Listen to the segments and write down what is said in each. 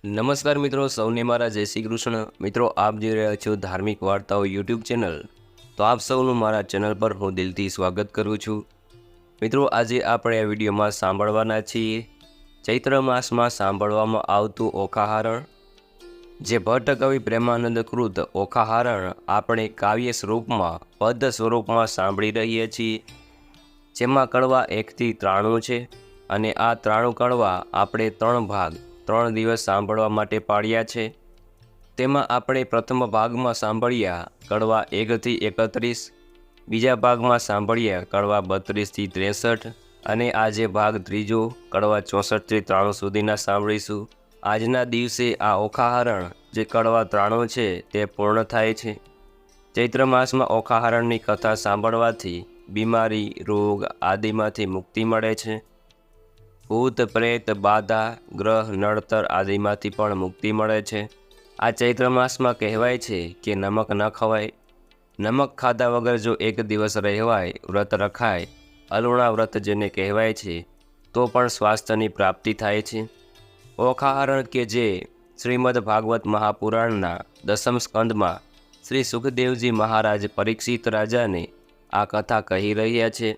નમસ્કાર મિત્રો, સૌને મારા જય શ્રી કૃષ્ણ। મિત્રો, આપ જોઈ રહ્યા છો ધાર્મિક વાર્તાઓ યુટ્યુબ ચેનલ। તો આપ સૌનું મારા ચેનલ પર હું દિલથી સ્વાગત કરું છું। મિત્રો, આજે આપણે આ વિડીયોમાં સાંભળવાના છીએ ચૈત્ર માસમાં સાંભળવામાં આવતું ઓખાહરણ। જે ભટ્ટ કવિ પ્રેમાનંદ કૃત ઓખાહરણ આપણે કાવ્ય સ્વરૂપમાં પદ સ્વરૂપમાં સાંભળી રહીએ છીએ, જેમાં કડવા 1 થી 93 છે અને આ 93 કડવા આપણે 3 ભાગ 3 દિવસ સાંભળવા માટે પાડ્યા છે। તેમાં આપણે પ્રથમ ભાગમાં સાંભળ્યા કડવા 1 થી 31, બીજા ભાગમાં સાંભળ્યા કડવા 32 થી 63 અને આજે ભાગ ત્રીજો કડવા 64 થી 93 સુધીના સાંભળીશું। આજના દિવસે આ ઓખાહરણ જે કડવા 93 છે તે પૂર્ણ થાય છે। ચૈત્ર માસમાં ઓખાહરણની કથા સાંભળવાથી બીમારી, રોગ આદિમાંથી મુક્તિ મળે છે। ભૂત, પ્રેત, બાધા, ગ્રહ, નડતર આદિમાંથી પણ મુક્તિ મળે છે। આ ચૈત્ર માસમાં કહેવાય છે કે નમક ન ખવાય। નમક ખાધા વગર જો 1 દિવસ રહેવાય, વ્રત રખાય, અલુણા વ્રત જેને કહેવાય છે, તો પણ સ્વાસ્થ્યની પ્રાપ્તિ થાય છે। ઓખાહરણ કે જે શ્રીમદ ભાગવત મહાપુરાણના 10મ સ્કંદમાં શ્રી સુખદેવજી મહારાજ પરીક્ષિત રાજાને આ કથા કહી રહ્યા છે,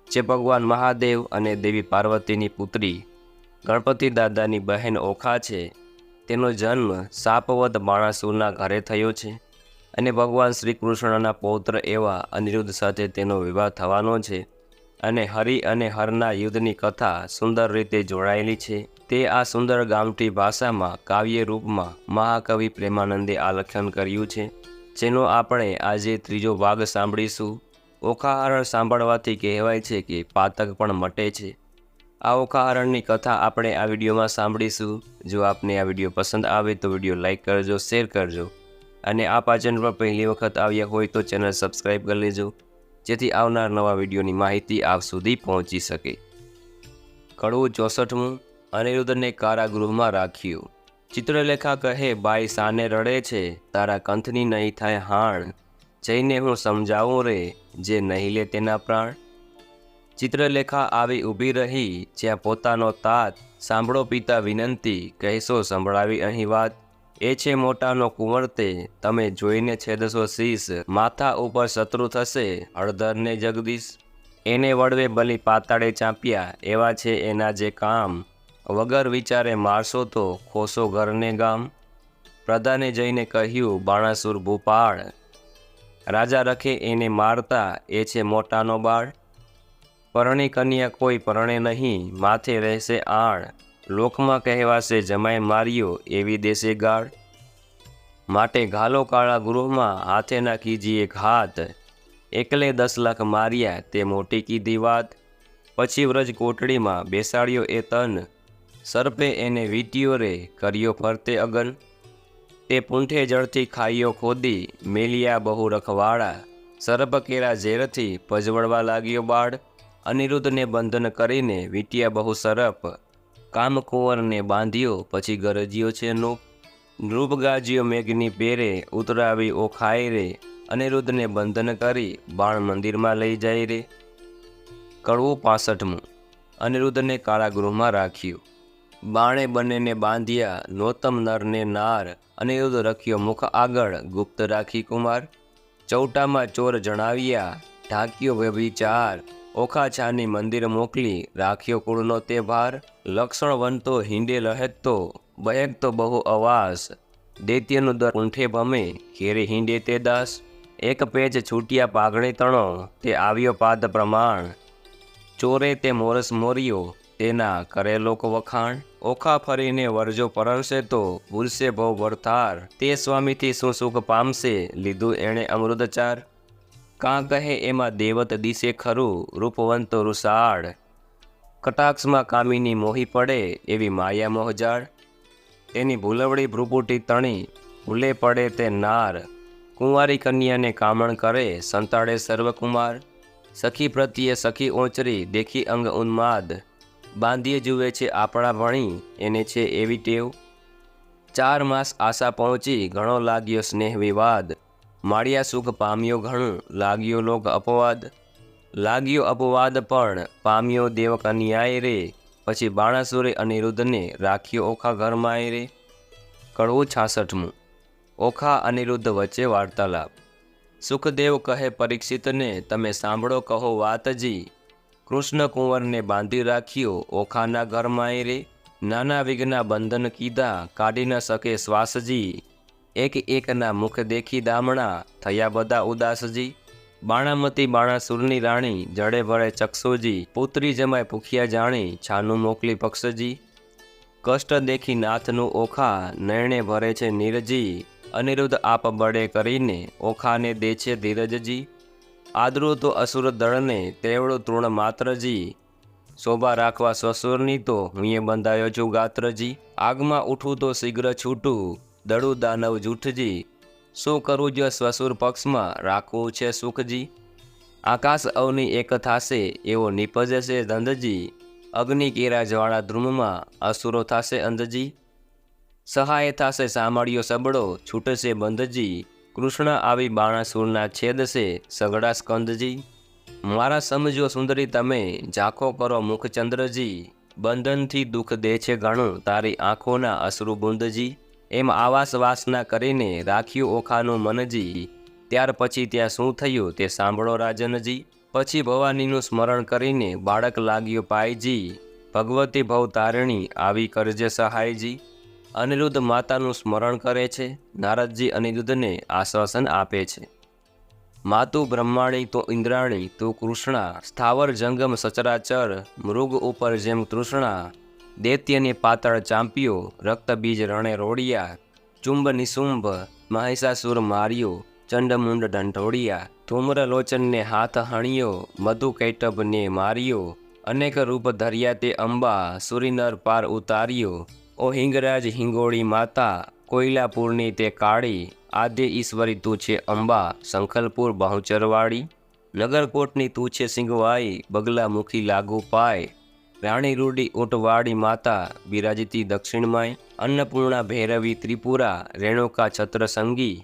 જે ભગવાન મહાદેવ અને દેવી પાર્વતીની પુત્રી ગણપતિ દાદાની બહેન ઓખા છે, તેનો જન્મ શાપવદ બાણાસુરના ઘરે થયો છે અને ભગવાન શ્રી કૃષ્ણના પૌત્ર એવા અનિરુદ્ધ સાથે તેનો વિવાહ થવાનો છે અને હરિ અને હરના યુદ્ધની કથા સુંદર રીતે જોડાયેલી છે। તે આ સુંદર ગામઠી ભાષામાં કાવ્ય રૂપમાં મહાકવિ પ્રેમાનંદે આલેખન કર્યું છે, જેનો આપણે આજે ત્રીજો ભાગ સાંભળીશું। ઓખાહરણ સાંભળવાથી કહેવાય છે કે પાતક પણ મટે છે। આ ઓખાહરણની કથા આપણે આ વિડીયોમાં સાંભળીશું। જો આપને આ વિડીયો પસંદ આવે તો વિડીયો લાઇક કરજો, શેર કરજો અને આપ આ ચેનલ પર પહેલી વખત આવ્યા હોય તો ચેનલ સબસ્ક્રાઈબ કરી લેજો, જેથી આવનાર નવા વિડીયોની માહિતી આપ સુધી પહોંચી શકે। કડવું 64મું અનિરુદ્ધને કારાગૃહમાં રાખ્યું। ચિત્રલેખા કહે, બાઈ સાને રડે છે, તારા કંથની નહીં થાય હાણ, જઈને હું સમજાવું રે, જે નહીં લે તેના પ્રાણ। ચિત્રલેખા આવી ઊભી રહી જ્યાં પોતાનો તાત, સાંભળો પિતા વિનંતી, કહેશો સંભળાવી અહીં વાત। એ છે મોટાનો કુંવર તે, તમે જોઈને છેદશો શીશ, માથા ઉપર શત્રુ થશે હળધરને જગદીશ। એને વળવે બલી પાતાળે ચાંપ્યા, એવા છે એના જે કામ, વગર વિચારે મારશો તો ખોશો ઘરને ગામ। પ્રધાને જઈને કહ્યું બાણાસુર ભૂપાળ, રાજા રખે એને મારતા, એ છે મોટાનો બાળ। પરણી કન્યા કોઈ પરણે નહીં, માથે રહેશે આણ, લોકમાં કહેવાશે જમાઈ માર્યો, એવી દેશે ગાળ। માટે ઘાલો કાળા ગૃહમાં, હાથે ના કીજીએ ઘાત, એકલે 10 લાખ માર્યા, તે મોટી કીધી વાત। પછી વ્રજ કોટડીમાં બેસાડ્યો એ તન, સર્પે એને વીંટ્યો રે, કર્યો ફરતે અગન। તે પૂંઠે જળથી ખાઈયો ખોદી, મેલિયા બહુ રખવાળા, સર્પ કેરા ઝેરથી પજવળવા લાગ્યો બાળ। અનિરુદ્ધને બંધન કરીને વીંટ્યા બહુ સર્પ, કામકુંવરને બાંધ્યો પછી ગરજ્યો છે નૂપ। નૃપ ગાજ્યો મેઘની પેરે, ઉતરાવી ઓખાય રે, અનિરુદ્ધને બંધન કરી બાણ મંદિરમાં લઈ જાય રે। કડવું 65મું અનિરુદ્ધને કારાગૃહમાં રાખ્યું। બાણે બંનેને બાંધ્યા, નોતમ નરને નાર, અનિરુદ્ધ રખ્યો મુખ આગળ, ગુપ્ત રાખી કુમાર। ચૌટામાં ચોર જણાવ્યા, ઢાંક્યો વ્યભિચાર, ઓખા છાની મંદિર મોકલી, રાખ્યો કુળનો તે ભાર। લક્ષણ વનતો હિંડે લહેજતો, બહેકતો બહુ અવાસ, દૈત્યનું દર ઊંઠે ભમે, ઘેરે હિંડે તે દાસ। એક પેજ છૂટ્યા પાઘડી તણો, તે આવ્યો પાદ પ્રમાણ, ચોરે તે મોરસ મોર્યો, તેના કરે લોક વખાણ। ઓખા ફરીને વરજો પરણશે તો, ભૂલશે ભવ ભરથાર, તે સ્વામીથી શું સુખ પામશે, લીધું એણે અમૃતચાર। કાં કહે એમાં દેવત દિશે ખરું, રૂપવંતો રૂષાળ, કટાક્ષમાં કામિની મોહી પડે, એવી માયા મોહજાળ। તેની ભૂલવડી ભ્રુપુટી તણી, ભૂલે પડે તે નાર, કુંવારી કન્યાને કામણ કરે, સંતાડે સર્વકુમાર। સખી પ્રત્યે સખી ઓચરી, દેખી અંગ ઉન્માદ, બાંધીએ જુએ છે આપણા ભણી, એને છે એવી ટેવ। 4 માસ આશા પહોંચી, ઘણો લાગ્યો સ્નેહ વિવાદ, માળિયા સુખ પામ્યો ઘણું, લાગ્યો લોક અપવાદ। લાગ્યો અપવાદ પણ પામ્યો દેવ કન્યાએ રે, પછી બાણાસુરે અનિરુદ્ધને રાખ્યો ઓખા ઘરમાં રે। કડવું 66મું ઓખા અનિરુદ્ધ વચ્ચે વાર્તાલાપ। સુખદેવ કહે પરીક્ષિતને, તમે સાંભળો કહો વાતજી। કૃષ્ણ કુંવરને બાંધી રાખ્યો ઓખાના ઘરમાં રે। નાના વિઘ્ના બંધન કીધા કાઢી ન શકે શ્વાસજી। એક એકના મુખ દેખી દામણા થયા બધા ઉદાસજી। બાણામતી બાણાસુરની રાણી જડે ભળે ચક્ષુજી। પુત્રી જમાય ભૂખ્યા જાણી છાનું મોકલી પક્ષજી। કષ્ટ દેખી નાથનું ઓખા નયણે ભરે છે નીરજી। અનિરુદ્ધ આપ બળે કરીને ઓખાને દે છે ધીરજજી। આદરું તો અસુર દળને તેવડું તૃણ માત્રજી। શોભા રાખવા સસુરની તો હું એ બંધાયો છું ગાત્રજી। આગમાં ઉઠું તો શીઘ્ર છૂટું દડું દાનવ જૂઠજી। શું કરું જો સસુર પક્ષમાં રાખવું છે સુખજી। આકાશ અવની એક થાશે એવો નિપજશે ધંધજી। અગ્નિ કેરા જ્વાળા ધ્રુમમાં અસુરો થાશે અંધજી। સહાય થાશે સાંભળ્યો સબળો છૂટશે બંધજી। કૃષ્ણ આવી બાણાસુરના છેદશે સગડા સ્કંદજી। મારા સમજો સુંદરી તમે ઝાંખો કરો મુખચંદ્રજી। બંધનથી દુઃખ દે છે ઘણું તારી આંખોના અશ્રુ બુંદજી। એમ આવાસ વાસના કરીને રાખ્યું ઓખાનું મનજી। ત્યાર પછી ત્યાં શું થયું તે સાંભળો રાજનજી। પછી ભવાનીનું સ્મરણ કરીને બાળક લાગ્યો પાયજી। ભગવતી ભવતારિણી આવી કરજે સહાયજી। અનિરુદ્ધ માતાનું સ્મરણ કરે છે। નારદજી અનિરુદ્ધને આશ્વાસન આપે છે। માતુ બ્રહ્માણી તો ઇન્દ્રાણી તું કૃષ્ણા। સ્થાવર જંગમ સચરાચર મૃગ ઉપર જેમ તૃષ્ણા। દૈત્યને પાતળ ચાંપ્યો રક્ત બીજ રણે રોડિયા। ચુંબ નિશુંભ મહિષાસુર માર્યો ચંડમુંડ ઢંઢોળિયા। ધૂમ્ર લોચનને હાથ હણ્યો મધુ કૈટભને માર્યો। અનેક રૂપ ધર્યા તે અંબા સુરીનર પાર ઉતાર્યો। ઓ હિંગરાજ હિંગોળી માતા કોયલાપુરની તે કાળી। આદ્ય ઈશ્વરી તું છે અંબા શંખલપુર બહુચરવાળી। નગરકોટની તું છે સિંગવાઈ બગલા મુખી લાગુ પાય। રાણી રૂડી ઊંટવાળી માતા બિરાજતી દક્ષિણમાંય। અન્નપૂર્ણા ભૈરવી ત્રિપુરા રેણુકા છત્ર સંગી।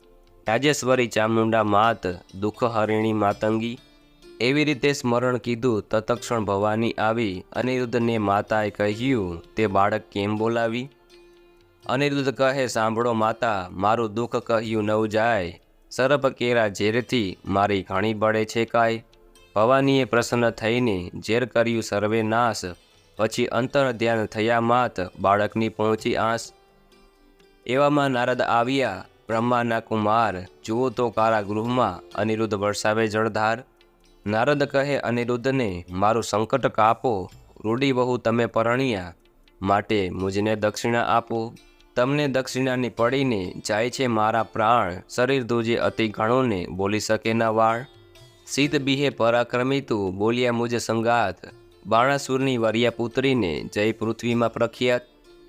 રાજેશ્વરી ચામુંડા માત દુઃખ હરિણી માતંગી। એવી રીતે સ્મરણ કીધું તત્ક્ષણ ભવાની આવી। અનિરુદ્ધને માતાએ કહ્યું તે બાળક કેમ બોલાવી। અનિરુદ્ધ કહે સાંભળો માતા મારું દુઃખ કહ્યું નવ જાય। સરપ કેરા ઝેરથી મારી ઘણી બળે છે કાય। ભવાનીએ પ્રસન્ન થઈને ઝેર કર્યું સર્વે નાશ। પછી અંતર ધ્યાન થયા માત બાળકની પહોંચી આસ। એવામાં નારદ આવ્યા બ્રહ્માના કુમાર। જુઓ તો કારાગૃહમાં અનિરુદ્ધ વરસાવે જળધાર। નારદ કહે અનિરુદ્ધને મારું સંકટ કાપો। રૂડી વહુ તમે પરણ્યા માટે મુજને દક્ષિણા આપો। તમને દક્ષિણાની પડીને જાય છે મારા પ્રાણ। શરીર ધ્રુજે અતિ ઘણું ને બોલી શકે ના વાળ। સીત બીહે પરાક્રમી તું બોલ્યા મુજ સંગાત। બાણાસુરની વરિયા પુત્રીને જય પૃથ્વીમાં પ્રખ્યાત।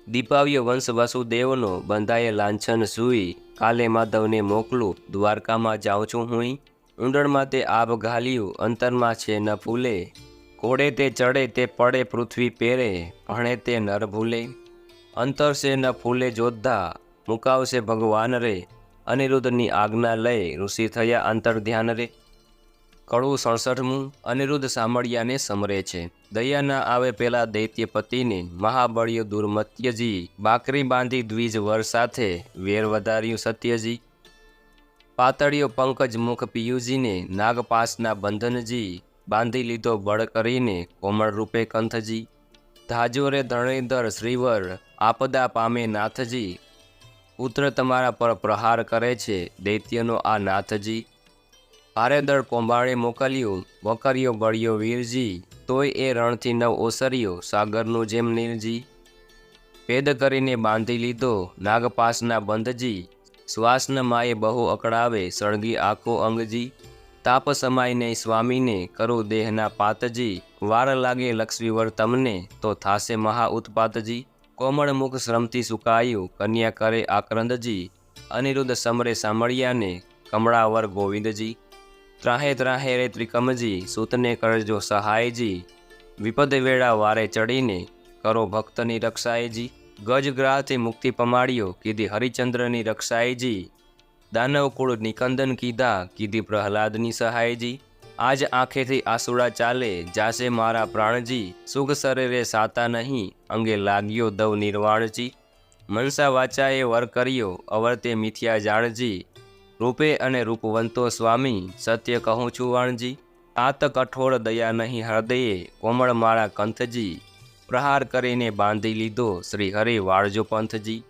દીપાવ્યો વંશ વસુદેવનો બંધાય લાંછન સુઈ। કાલે માધવને મોકલું દ્વારકામાં જાઉં છું હુંય। ઊંડણમાં તે આભ ઘાલ્યું અંતરમાં છે ન ફૂલે। ઘોડે તે ચડે તે પડે પૃથ્વી પેરે ભણે તે નર ભૂલે। અંતર છે ન ફૂલે જોદ્ધા મુકાવશે ભગવાન રે। અનિરુદ્ધની આજ્ઞા લઈ ઋષિ થયા અંતર ધ્યાન રે। કડવું 67મું અનિરુદ્ધ સામળિયાને સમરે છે। દયા ના આવે પેલા દૈત્યપતિને મહાબળ્યો દુર્મત્યજી। બાકરી બાંધી દ્વિજ વર સાથે વેર વધાર્યું સત્યજી। પાતળિયો પંકજ મુખ પિયુજીને નાગપાસના બંધનજી। બાંધી લીધો બળ કરીને કોમળ રૂપે કંથજી। ધાજો રે ધરણીધર શ્રીવર આપદા પામે નાથજી। પુત્ર તમારા પર પ્રહાર કરે છે દૈત્યનો આ નાથજી। ભારે દળ કોંભાળે મોકલ્યું વકર્યો બળ્યો વીરજી। તોય એ રણથી નવ ઓસર્યો સાગરનું જેમ નીરજી। ભેદ કરીને બાંધી લીધો નાગપાસના બંધજી। શ્વાસન માએ બહુ અકળાવે સળગી આખો અંગજી। તાપ સમાય નહીં સ્વામીને કરો દેહના પાતજી। વાર લાગે લક્ષ્મીવર તમને તો થાશે મહા ઉત્પાતજી। કોમળ મુખ શ્રમથી સુકાયું કન્યા કરે આક્રંદજી। અનિરુદ્ધ સમરે સામળિયાને કમળાવર ગોવિંદજી। ત્રાહે ત્રાહે રે ત્રિકમજી સૂતને કરજો સહાયજી। વિપદ વેળા વારે ચડીને કરો ભક્તની રક્ષાએજી। ગજગ્રાહથી મુક્તિ પમાડ્યો કીધી હરિચંદ્રની રક્ષાએજી। દાનવકુળ નિકંદન કીધા કીધી પ્રહલાદની સહાયજી। આજ આંખેથી આસુડા ચાલે જાશે મારા પ્રાણજી। સુખ શરીરે સાતા નહીં અંગે લાગ્યો દવ નિર્વાણજી। મનસા વાચાએ વર કર્યો અવર્તે મિથ્યા જાણજી, રૂપે અને રૂપવંતો સ્વામી, સત્ય કહું છું વાણજી, આત કઠોળ દયા નહીં હૃદયે, કોમળ માળા કંથજી, પ્રહાર કરીને બાંધી લીધો શ્રી હરિ વાળજો પંથજી,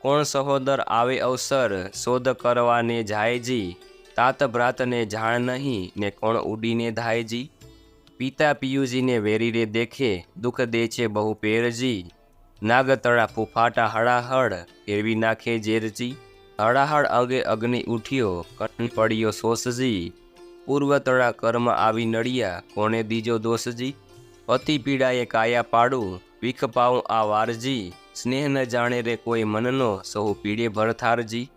કોણ સહોદર આવે અવસર શોધ કરવાને જાયજી, તાત ભ્રાતને જાણ નહીં ને કોણ ઉડીને ધાયજી, પિતા પિયુજીને વેરી રે દેખે દુઃખ દે છે બહુ પેરજી, નાગતળા ફૂફાટા હળાહળ ફેરવી નાખે ઝેરજી, હળાહળ અગે અગ્નિ ઉઠ્યો કઠણ પડ્યો સોસજી, પૂર્વતળા કર્મ આવી નડિયા કોને દીજો દોષજી, પતિ પીડાએ કાયા પાડું ભીખ પાઉં આ વારજી, સ્નેહ ન જાણે રે કોઈ મનનો સહુ પીડે ભરથારજી,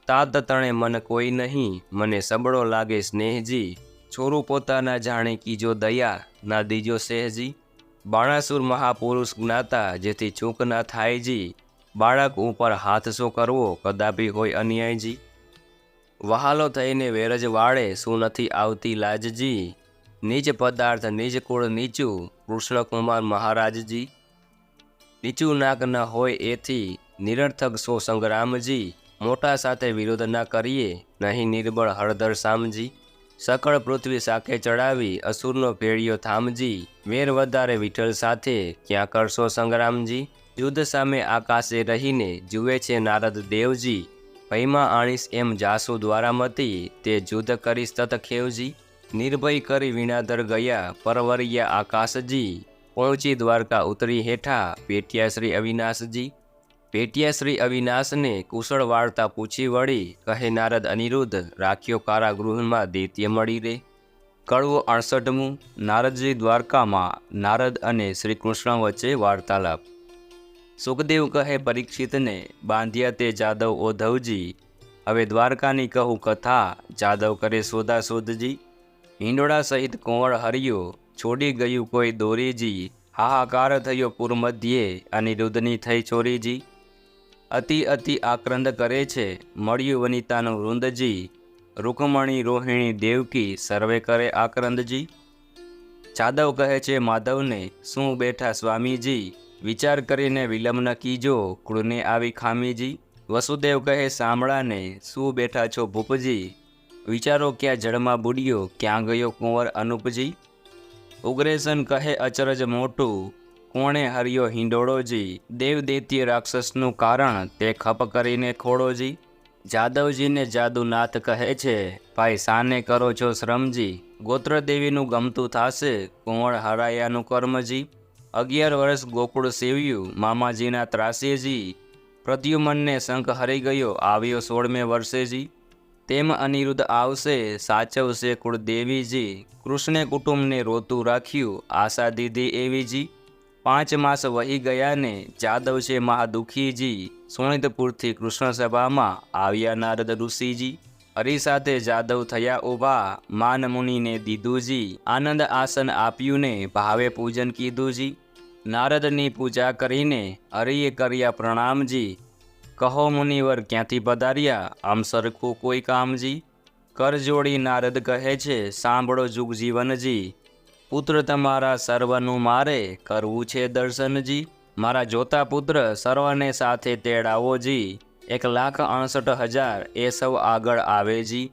તાત તણે મન કોઈ નહીં મને સબળો લાગે સ્નેહજી, છોરું પોતાના જાણે કીજો દયા ના દીજો સહેજી, બાણાસુર મહાપુરુષ જ્ઞાતા જેથી ચૂક ના થાયજી, બાળક ઉપર હાથ શો કરવો કદાપી હોય અન્યાયજી, વહાલો થઈને વેરજ વાળે શું નથી આવતી લાજજી, નીચ પદાર્થ નીચ કુળ નીચું કૃષ્ણકુમાર મહારાજજી, નીચું નાક ન હોય એથી નિરર્થક સો સંગ્રામજી, મોટા સાથે વિરોધ ના કરીએ નહીં નિર્બળ હળદર સામજી, સકળ પૃથ્વી સાખે ચડાવી અસુરનો ભેળિયો થામજી, વેર વધારે વિઠ્ઠલ સાથે ક્યાં કરશો સંગ્રામજી, યુદ્ધ સામે આકાશે રહીને જુએ છે નારદ દેવજી, ભયમાં આણીશ એમ જાસુ દ્વારામતી તે યુદ્ધ કરીશ તત ખેવજી, નિર્ભય કરી વિણાધર ગયા પરવરિયા આકાશજી, પહોંચી દ્વારકા ઉતરી હેઠા પેટ્યા શ્રી અવિનાશજી, પેટ્યા શ્રી અવિનાશને કુશળ વાર્તા પૂછી વળી, કહે નારદ અનિરુદ્ધ રાખ્યો કારાગૃહમાં દૈત્ય મળી રે, કડવો 68મું નારદજી દ્વારકામાં નારદ અને શ્રી કૃષ્ણ વચ્ચે વાર્તાલાપ। સુખદેવ કહે પરીક્ષિતને બાંધ્યા તે જાદવ ઓધવજી, હવે દ્વારકાની કહું કથા જાદવ કરે શોધાશોધજી, હિંડોળા સહિત કુંવર હરિયો છોડી ગયું કોઈ દોરીજી, હાહાકાર થયો પૂર મધ્યે અનિરુદ્ધની થઈ ચોરીજી, અતિ અતિ આક્રંદ કરે છે મળ્યું વનિતાનું વૃંદજી, રૂકમણી રોહિણી દેવકી સર્વે કરે આક્રંદજી, જાદવ કહે છે માધવને શું બેઠા સ્વામીજી, વિચાર કરીને વિલંબ ન કીજો કુળને આવી ખામીજી, વસુદેવ કહે સાંભળાને શું બેઠા છો ભૂપજી, વિચારો ક્યાં જળમાં બુડ્યો ક્યાં ગયો કુંવર અનુપજી, ઉગ્રેસન કહે અચરજ મોટું કોણે હરિયો હિંડોળોજી, દેવ દૈત્ય રાક્ષસનું કારણ તે ખપ કરીને ખોડોજી, જાદવજીને જાદુનાથ કહે છે ભાઈ સાને કરો છો શ્રમજી, ગોત્રદેવીનું ગમતું થાશે કુંવર હરાયાનું કર્મજી, 11 વર્ષ ગોકુળ સેવ્યું મામાજીના ત્રાસેજી, પ્રદ્યુમનને શંખ હરી ગયો આવ્યો 16મે વર્ષેજી, તેમ અનિરુદ્ધ આવશે સાચવશે કુળદેવીજી, કૃષ્ણે કુટુંબને રોતું રાખ્યું આશા દીધી એવીજી, 5 માસ વહી ગયાને જાદવ છે મહાદુખીજી, સોનિતપુરથી કૃષ્ણ સભામાં આવ્યા નારદ ઋષિજી, હરિ સાથે જાદવ થયા ઊભા માન મુનિને દીધુજી, આનંદ આસન આપ્યું ને ભાવે પૂજન કીધુંજી, નારદની પૂજા કરીને હરિએ કર્યા પ્રણામજી, કહો મુનિવર ક્યાંથી પધાર્યા આમ સરખું કોઈ કામજી, કર જોડી નારદ કહે છે સાંભળો જુગ જીવનજી, પુત્ર તમારા સર્વનું મારે કરવું છે દર્શનજી, મારા જોતા પુત્ર સર્વને સાથે તેડાવોજી, 1,68,000 એ સૌ આગળ આવેજી,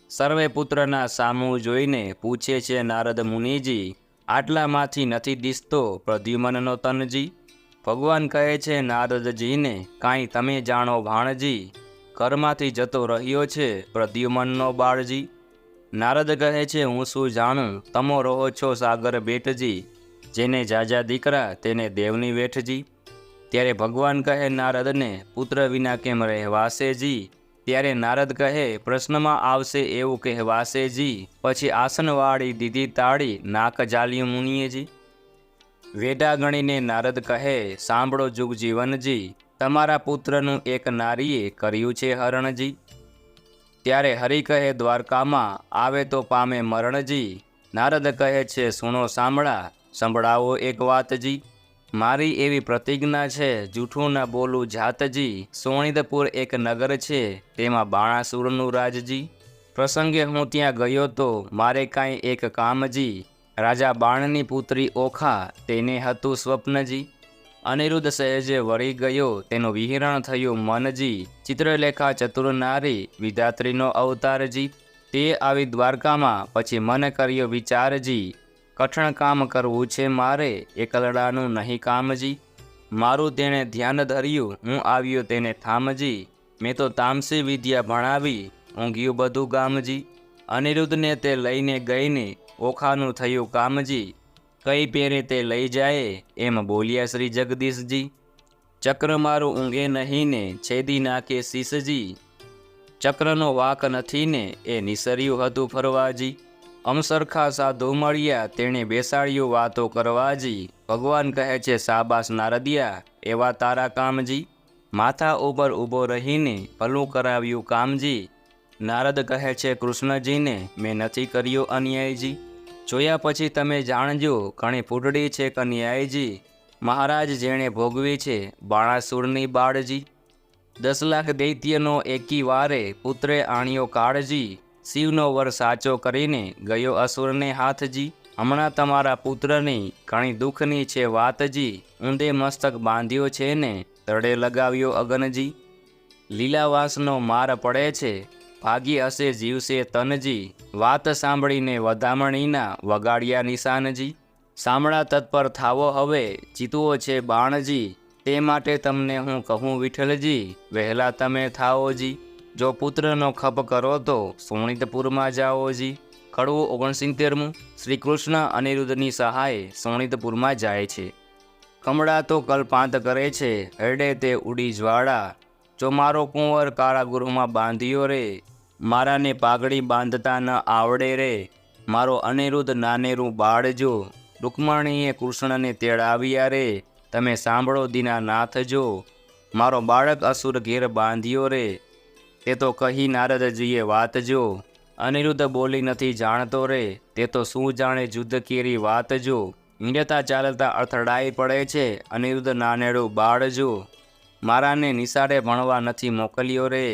સર્વે પુત્રના સામું જોઈને પૂછે છે નારદ મુનિજી, આટલામાંથી નથી દિસતો પ્રદ્યુમનનો તનજી, ભગવાન કહે છે નારદજીને કાંઈ તમે જાણો ભાણજી, ઘરમાંથી જતો રહ્યો છે પ્રદ્યુમનનો બાળજી, નારદ કહે છે હું શું જાણું તમો રહો છો સાગર બેટજી, જેને જાજા દીકરા તેને દેવની વેઠજી, ત્યારે ભગવાન કહે નારદને પુત્ર વિના કેમ રહેવાસેજી, ત્યારે નારદ કહે પ્રશ્નમાં આવશે એવું કહેવાસેજી, પછી આસનવાળી દીધી તાળી નાક જાલ્યું મુનિએજી, વેઢા ગણીને નારદ કહે સાંભળો જુગ જીવનજી, તમારા પુત્રનું એક નારીએ કર્યું છે હરણજી, ત્યારે હરિ કહે દ્વારકામાં આવે તો પામે મરણજી, નારદ કહે છે સુનો સાંભળા સંભળાવો એક વાતજી, મારી એવી પ્રતિજ્ઞા છે જૂઠું ન બોલું જાતજી, સોનિતપુર એક નગર છે તેમાં બાણાસુરનું રાજજી, પ્રસંગે હું ત્યાં ગયો તો મારે કાંઈ એક કામજી, રાજા બાણની પુત્રી ઓખા તેને હતું સ્વપ્નજી, અનિરુદ્ધ સહેજે વળી ગયો, તેનું વિહરણ થયું મનજી, ચિત્રલેખા ચતુર નારી, વિધાત્રીનો અવતારજી, તે આવી દ્વારકામાં, પછી મન કર્યો વિચારજી, કઠણ કામ કરવું છે મારે, એકલડાનું નહીં કામજી, મારું તેણે ધ્યાન ધર્યું, હું આવ્યો તેને થામજી, મેં તો તામસી વિદ્યા ભણાવી, ઊંઘ્યું બધું ગામજી, અનિરુદ્ધને તે લઈને ગઈને, ઓખાનું થયું કામજી, કઈ પેરે તે લઈ જાય, એમ બોલ્યા શ્રી જગદીશજી, ચક્ર મારું ઊંઘે નહીં ને, છેદી નાખે શીશજી, ચક્રનો વાક નથી ને, એ નિસર્યું હતું ફરવાજી, અમસરખા સાધુ મળ્યા, તેણે બેસાડ્યું વાતો કરવાજી, ભગવાન કહે છે સાબાસ નારદિયા, એવા તારા કામજી, માથા ઉપર ઊભો રહીને ભલું કરાવ્યું કામજી, નારદ કહે છે કૃષ્ણજીને, મેં નથી કર્યો અન્યાયજી, જોયા પછી તમે જાણજો, ઘણી ફૂટડી છે કન્યાયજી, મહારાજ જેણે ભોગવી છે બાણાસુરની બાળજી, 10 લાખ દૈત્યનો એકી વારે, પુત્રે આણ્યો કાળજી, શિવનો વર સાચો કરીને ગયો અસુરને હાથજી, હમણાં તમારા પુત્રની ઘણી દુઃખની છે વાતજી, ઊંધે મસ્તક બાંધ્યો છે ને, તળે લગાવ્યો અગનજી, લીલાવાસનો માર પડે છે, ભાગી હશે જીવશે તનજી, વાત સાંભળીને વધામણીના વગાડ્યા નિશાનજી, સાંભળા તત્પર થાવો હવે, જીતવો છે બાણજી, તે માટે તમને હું કહું વિઠ્ઠલજી, વહેલા તમે થાઓજી, જો પુત્રનો ખપ કરો તો સોણિતપુરમાં જાઓજી, કડવું 69મું, શ્રી કૃષ્ણ અનિરુદ્ધની સહાય સોણિતપુરમાં જાય છે, કમળા તો કલ્પાંત કરે છે, હેડે તે ઉડી જ્વાળા, જો મારો કુંવર કારાગૃહમાં બાંધ્યો રે, મારાને પાઘડી બાંધતા ન આવડે રે, મારો અનિરુદ્ધ નાનેરું બાળજો, રૂકમણીએ કૃષ્ણને તેડાવ્યા રે, તમે સાંભળો દીનાનાથ જો, મારો બાળક અસુર ઘેર બાંધ્યો રે, તે તો કહી નારદજીએ વાત જો, અનિરુદ્ધ બોલી નથી જાણતો રે, તે તો શું જાણે જુદ્ધ કેરી વાત જો, હિંડતા ચાલતા અથડાઈ પડે છે, અનિરુદ્ધ નાનેડું બાળજો, મારાને નિશાળે ભણવા નથી મોકલ્યો રે,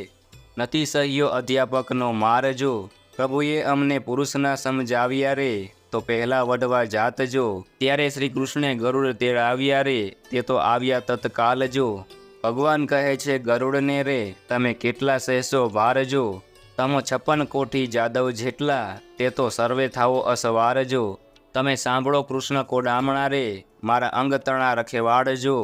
નથી સહ્યો અધ્યાપકનો મારજો, પ્રભુએ અમને પુરુષના સમજાવ્યા રે, તો પહેલાં વઢવા જાતજો, ત્યારે શ્રી કૃષ્ણે ગરુડ તેડાવ્યા રે, તે તો આવ્યા તત્કાલ જો, ભગવાન કહે છે ગરુડને રે, તમે કેટલા સહેશો ભારજો, તમો 56 કોટી જાદવ જેટલા, તે તો સર્વે થાવો અસવારજો, તમે સાંભળો કૃષ્ણ કોડામણા રે, મારા અંગ તણા રખેવાડજો,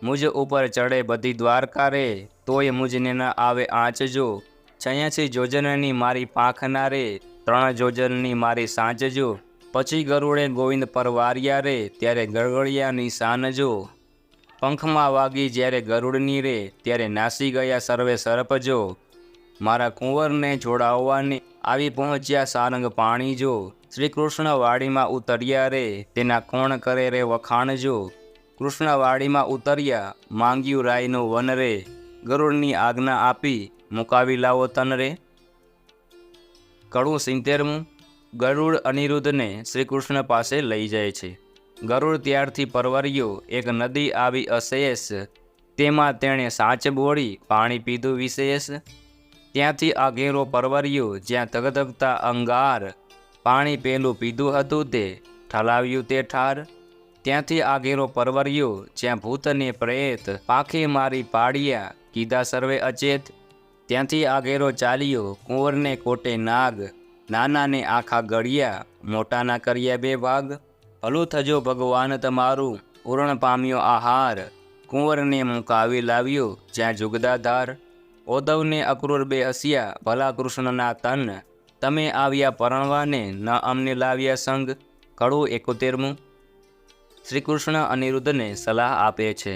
મુજ ઉપર ચડે બધી દ્વારકા રે, તોય મુજને ન આવે આંચજો, 86 જોજનની મારી પાંખના રે, 3 જોજનની મારી સાંચજો, પછી ગરુડે ગોવિંદ પરવાર્યા રે, ત્યારે ગળગળિયાની સાનજો, પંખમાં વાગી જ્યારે ગરુડની રે, ત્યારે નાસી ગયા સર્વે સરપજો, મારા કુંવરને જોડાવવાની આવી પહોંચ્યા સારંગ પાણી જો, શ્રી કૃષ્ણ વાડીમાં ઉતર્યા રે, તેના કોણ કરે રે વખાણજો, કૃષ્ણ વાડીમાં ઉતર્યા, માંગ્યું રાયનું વન રે, ગરુડની આજ્ઞા આપી, મુકાવી લાવો તન રે, કડવું 70મું, ગરુડ અનિરુદ્ધને શ્રી કૃષ્ણ પાસે લઈ જાય છે, ગરુડ ત્યારથી પરવર્યો, એક નદી આવી અશેષ, તેમાં તેણે સાચ બોળી પાણી પીધું વિશેષ, ત્યાંથી આ ઘેરો પરવર્યો, જ્યાં ધગધગતા અંગાર, પાણી પેલું પીધું હતું તે ઠલાવ્યું તે ઠાર, ત્યાંથી આ ઘેરો પરવર્યો, જ્યાં ભૂતને પ્રેત પાખે મારી પાડ્યા, કીધા સર્વે અચેત, ત્યાંથી આ ઘેરો ચાલ્યો, કુંવરને કોટે નાગ, નાનાને આખા ગળ્યા, મોટાના કર્યા 2 ભાગ, ભલું થજો ભગવાન તમારું, પૂર્ણ પામ્યો આહાર, કુંવરને મુકાવી લાવ્યો, જ્યાં જુગદાધાર, ઓદવને અક્રૂર 2 હસ્યા, ભલા કૃષ્ણના તન, તમે આવ્યા પરણવાને, ન અમને લાવ્યા સંગ, કડવું 71મું, શ્રી કૃષ્ણ અનિરુદ્ધને સલાહ આપે છે,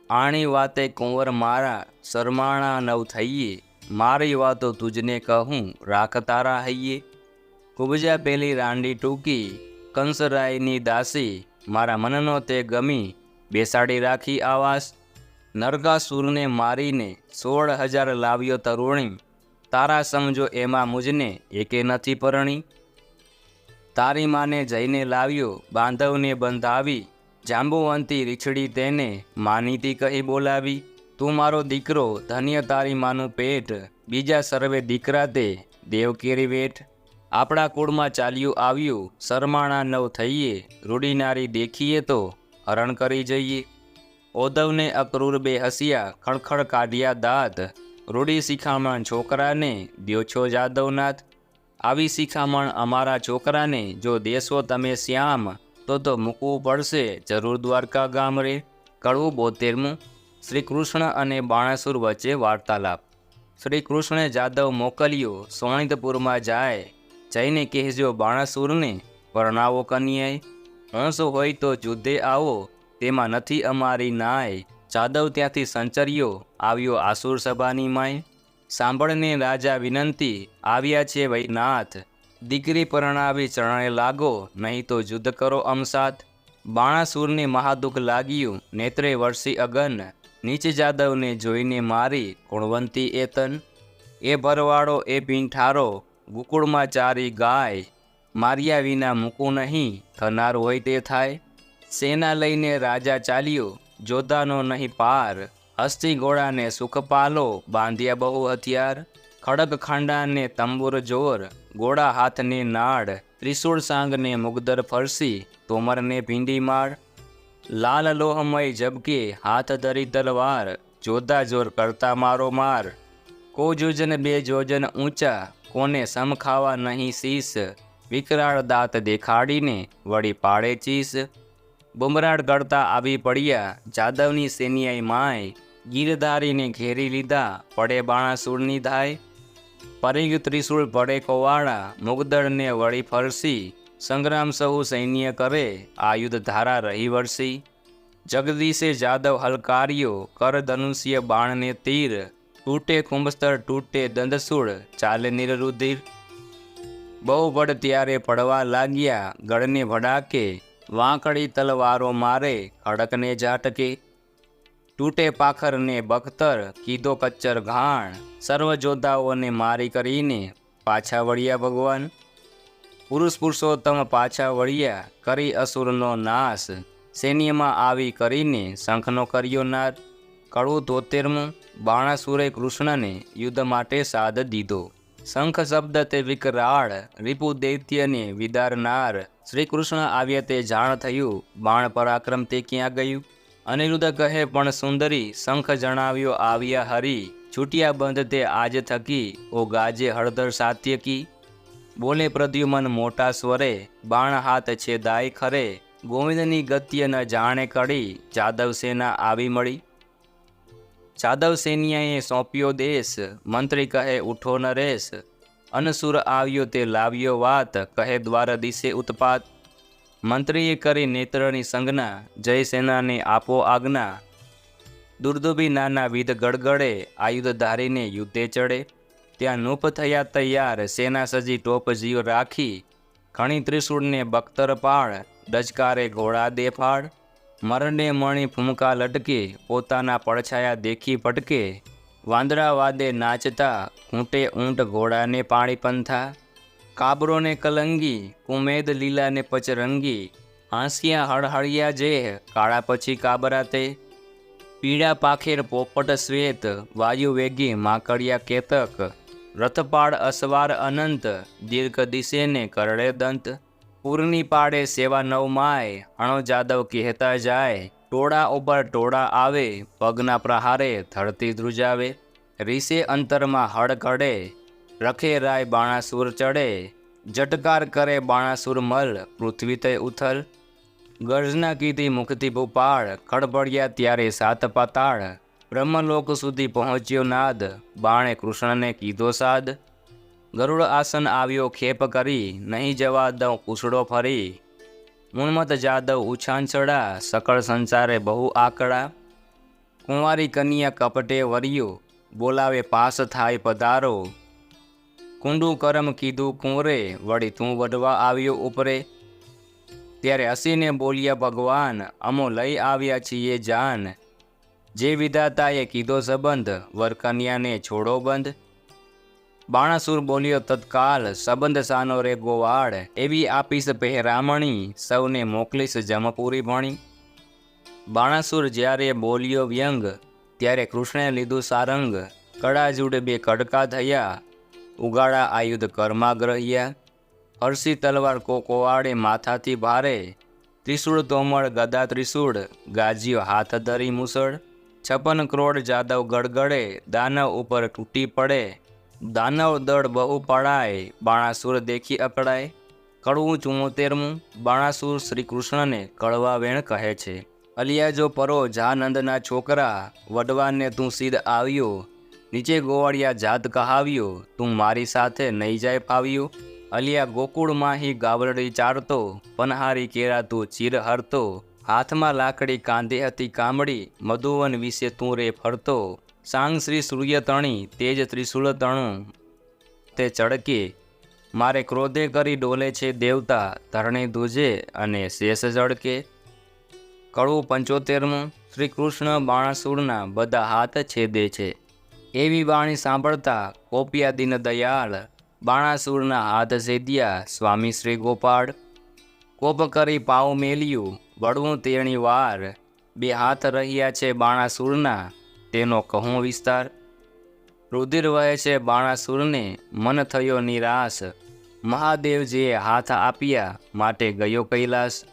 આણી વાતે કુંવર મારા, શરમાણા નવ થઈએ, મારી વાતો તુજને કહું, રાખ તારા હૈયે, કુબજા પેલી રાંડી ટૂંકી, કંસરાયની દાસી, મારા મનનો તે ગમી, બેસાડી રાખી આવાસ, નરકાસુરને મારીને 16,000 લાવ્યો તરુણી, તારા સમજો એમાં મુજને એકે નથી પરણી, તારી માને જઈને લાવ્યો, બાંધવને બંધાવી, જાંબુવંતી રીછડી તેને માનીતી કહી બોલાવી, તું મારો દીકરો, ધન્ય તારી માનું પેટ, બીજા સર્વે દીકરા તે દેવકેરી વેઠ, આપણા કુળમાં ચાલ્યું આવ્યું, શરમાણા નવ થઈએ, રૂડીનારી દેખીએ તો હરણ કરી જઈએ, ઓધવને અક્રૂર બે હસ્યા, ખડખડ કાઢ્યા દાંત, રૂડી શિખામણ છોકરાને દ્યો છો જાદવનાથ. આવી શિખામણ અમારા છોકરાને જો દેશો તમે શ્યામ, તો મૂકવું પડશે જરૂર દ્વારકા ગામ રે. કડવું 72. શ્રી કૃષ્ણ અને બાણાસુર વચ્ચે વાર્તાલાપ. શ્રી કૃષ્ણે જાદવ મોકલ્યો સોણિતપુરમાં જાય, જઈને કહેજો બાણાસુરને પરણાવો કન્યાય. હોંશ હોય તો જુદ્ધે આવો, તેમાં નથી અમારી નાય. જાદવ ત્યાંથી સંચર્યો, આવ્યો આસુર સભાની માય. સાંભળને રાજા વિનંતી, આવ્યા છે વૈનાથ, દીકરી પરણાવી ચરણે લાગો, નહીં તો યુદ્ધ કરો અમસાથ. બાણાસુરને મહાદુઃખ લાગ્યું, નેત્રે વરસી અગન, નીચ જાદવને જોઈને મારી ગુણવંતી એ તન. એ ભરવાડો એ પીંઠારો, ગુકુળમાં ચારી ગાય, માર્યા વિના મૂકું નહીં, થનાર હોય તે થાય. સેના લઈને રાજા ચાલ્યો, જોધાનો નહીં પાર, હસ્તી ઘોડાને સુખ પાલો, બાંધ્યા બહુ હથિયાર. ખડગ ખાંડાને તંબુર જોર, ઘોડા હાથને નાડ, ત્રિશૂળ સાંગને મુગદર ફરસી, તોમરને ભીંડી માળ. લાલ લોહમય જબકે હાથ ધરી તલવાર, જોધા જોર કરતા મારો માર. કો જોજન બે જોજન ઊંચા, કોને સમ ખાવા નહીં શીશ, વિકરાળ દાંત દેખાડીને વળી પાડે ચીસ. બુમરાડ કરતા આવી પડ્યા જાદવની સેનિયાઈ માય, ગીરધારીને ઘેરી લીધા પડે બાણાસુરની ધાય. પરિગ ત્રિશૂળ પડે કોવાળા, મુગદળને વળી ફરસી, સંગ્રામ સહુ સૈન્ય કરે આયુધ ધારા રહી વરસી. જગદીશે જાદવ હલકાર્યો, કર ધનુષ્ય બાણને તીર, તૂટે કુંભસ્તર તૂટે દંદસૂળ, ચાલે નિરરુધિર. બહુ બળ ત્યારે પડવા લાગ્યા ગળને ભડાકે, વાંકડી તલવારો મારે ખડકને ઝાટકે. તૂટે પાખરને બખ્તર, કીધો કચ્ચર ઘાણ, સર્વ જોધાઓને મારી કરીને પાછા વળ્યા ભગવાન. પુરુષ પુરુષોત્તમ પાછા વળ્યા કરી અસુરનો નાશ, સૈન્યમાં આવી કરીને શંખનો કર્યો નાદ. કડવું 73. બાણાસુરે કૃષ્ણને યુદ્ધ માટે સાદ દીધો, શંખ શબ્દ તે વિકરાળ, રિપુ દૈત્યને વિદારનાર. શ્રી કૃષ્ણ આવ્યા તે જાણ થયું, બાણ પરાક્રમ તે ક્યાં ગયું. અનિરુદ્ધ કહે પણ સુંદરી, શંખ જણાવ્યો આવ્યા હરી, છૂટ્યા બંધ તે આજ થકી, ઓ ગાજે હળદર સાત્યકી. બોલે પ્રદ્યુમન મોટા સ્વરે, બાણ હાથ છે દાય ખરે, ગોવિંદની ગત્ય ન જાણે કડી, જાદવ સેના આવી મળી. જાદવ સૈન્યએ સોંપ્યો દેશ, મંત્રી કહે ઉઠો ન રેસ, અનસુર આવ્યો તે લાવ્યો વાત, કહે દ્વાર દિશે ઉત્પાત. મંત્રીએ કરી નેત્રની સંજ્ઞા, જય સેનાને આપો આજ્ઞા. દુર્દુભી નાના વિધ ગડગડે, આયુધ ધારીને યુદ્ધે ચડે. ત્યાં નૂપ થયા તૈયાર, સેના સજી ટોપ જીવ રાખી, ઘણી ત્રિશૂળને બખ્તર પાળ, ડજકારે ઘોડા દેફાડ. મરણે મણી ફૂમકા લટકે, પોતાના પડછાયા દેખી પટકે, વાંદરા વાદે નાચતા, ખૂંટે ઊંટ ઘોડાને પાણી પંથા. કાબરોને કલંગી, કુમેદ લીલાને પચરંગી, હાંસિયા હળહળિયા જે, કાળા પછી કાબરા તે. પીળા પાખેર પોપટ શ્વેત, વાયુ વેગી માકડિયા કેતક, રથપાળ અસવાર અનંત, દીર્ઘ દિશેને કરડે દંત. પૂરની પાડે સેવા નવ માય, હણો જાદવ કહેતા જાય, ટોળા ઉપર ટોળા આવે, પગના પ્રહારે ધરતી ધ્રુજાવે. રીસે અંતરમાં હળ કડે, રખે રાય બાણાસુર ચડે, જટકાર કરે બાણાસુર મલ, પૃથ્વી તે ઉથલ. ગર્જના કીધી મુખથી ભૂપાળ, ખડબડિયા ત્યારે સાત પાતાળ, બ્રહ્મલોક સુધી પહોંચ્યો નાદ, બાણે કૃષ્ણને કીધો સાદ. ગરુડ આસન આવ્યો ખેપ કરી, નહીં જવા દઉં કુસડો ફરી. ઉન્મત જાદવ ઉછાંછડા, સકળ સંસારે બહુ આકડા. કુંવારી કન્યા કપટે વર્યો, બોલાવે પાસ થાય પધારો. કુંડું કરમ કીધું કુંવરે, વળી તું વઢવા આવ્યો ઉપરે. ત્યારે હસીને બોલ્યા ભગવાન, અમો લઈ આવ્યા છીએ જાન. જે વિધાતાએ કીધો સંબંધ, વરકન્યાને છોડો બંધ. બાણાસુર બોલ્યો તત્કાલ, સંબંધ સાનો રે ગોવાળ, એવી આપીશ પહેરામણી, સૌને મોકલીશ જમપુરી ભણી. બાણાસુર જ્યારે બોલ્યો વ્યંગ, ત્યારે કૃષ્ણે લીધું સારંગ, કડા જુડ બે કડકા થયા, ઉગાડા આયુધ કર્મા ગ્રહ્યા. હરસી તલવાર કોવાડે માથાથી ભારે, ત્રિશૂળ તોમર ગદા ત્રિશૂળ, ગાજીઓ હાથ ધરી મુસળ, 56 કરોડ જાદવ ગડગડે, દાનવ ઉપર તૂટી પડે, દાનવ દળ બહુ પડાય, બાણાસુર દેખી અકળાય. કડવું 74મું. બાણાસુર શ્રી કૃષ્ણને કડવા વેણ કહે છે. અલિયા જો પરો જાનંદના છોકરા, વડવાને તું સીધ આવ્યો, નીચે ગોવાળિયા જાત કહાવ્યો, તું મારી સાથે નહીં જાય ફાવ્યો. અલિયા ગોકુળમાં હી ગાવરડી ચારતો, પનહારી કેરા તું ચીર હરતો, હાથમાં લાકડી કાંધે હતી કામડી, મધુવન વિશે તું રે ફરતો. સાંગ શ્રી સૂર્ય તણી, તેજ ત્રિશૂળ તણું તે ચડકે, મારે ક્રોધે કરી ડોલે છે દેવતા, ધરણી દૂજે અને શેષ જડકે. કડવું 75મું. શ્રી કૃષ્ણ બાણાસુરના બધા હાથ છેદે છે. એવી વાણી સાંભળતા કોપિયા દીન દયાળ, બાણાસુરના હાથ છેદ્યા સ્વામી શ્રી ગોપાળ. કોપ કરી પાવ મેલ્યું, વળવું તેણી વાર, બે હાથ રહ્યા છે બાણાસુરના, તેનો કહું વિસ્તાર. રુધિર વહે છે બાણાસુરને, મન થયો નિરાશ, મહાદેવજીએ હાથ આપ્યા માટે ગયો કૈલાસ.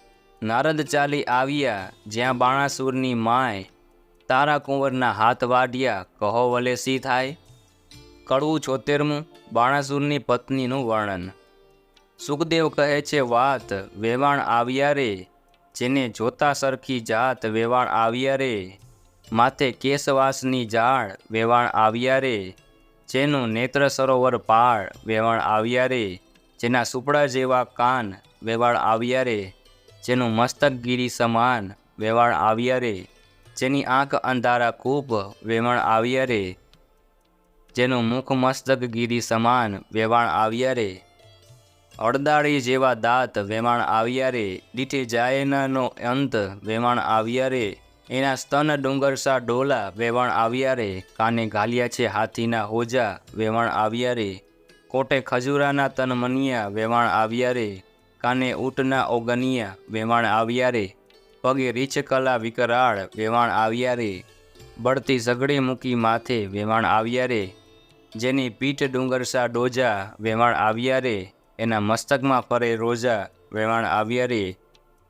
નારદ ચાલી આવ્યા જ્યાં બાણાસુરની માય, તારા કુંવરના હાથ વાઢ્યા કહો વલે સી થાય. કડવું 76મું. બાણાસુરની પત્નીનું વર્ણન. સુખદેવ કહે છે વાત, વેવાણ આવ્યા રે, જેને જોતા સરખી જાત વેવાણ આવ્યા રે, માથે કેશવાસની જાળ વેવાણ આવ્યા રે, જેનું નેત્ર સરોવર પાળ વેવાણ આવ્યા રે, જેના સુપડા જેવા કાન વેવાણ આવ્યા રે, જેનું મસ્તક ગીરી સમાન વેવાણ આવ્યા રે, જેની આંખ અંધારા કૂપ વેવાણ આવ્યા રે, જેનું મુખ મસ્તક ગીરી સમાન વેવાણ આવ્યા રે, અડદાળી જેવા દાંત વેવાણ આવ્યા રે, દીઠે જાયનાનો અંત વેવાણ આવ્યા રે, એના સ્તન ડુંગરસા ડોલા વેવાણ આવ્યા રે, કાને ઘાલ્યા છે હાથીના હોજા વેવાણ આવ્યા રે, કોટે ખજૂરાના તનમનિયા વેવાણ આવ્યા રે, કાને ઊંટના ઓગનિયા વેવાણ આવ્યા રે, પગે રીછ કલા વિકરાળ વેવાણ આવ્યા રે, બળતી સગડી મૂકી માથે વેવાણ આવ્યા રે, જેની પીઠ ડુંગરસા ડોજા વેવાણ આવ્યા રે, એના મસ્તકમાં ફરે રોજા વેવાણ આવ્યા રે,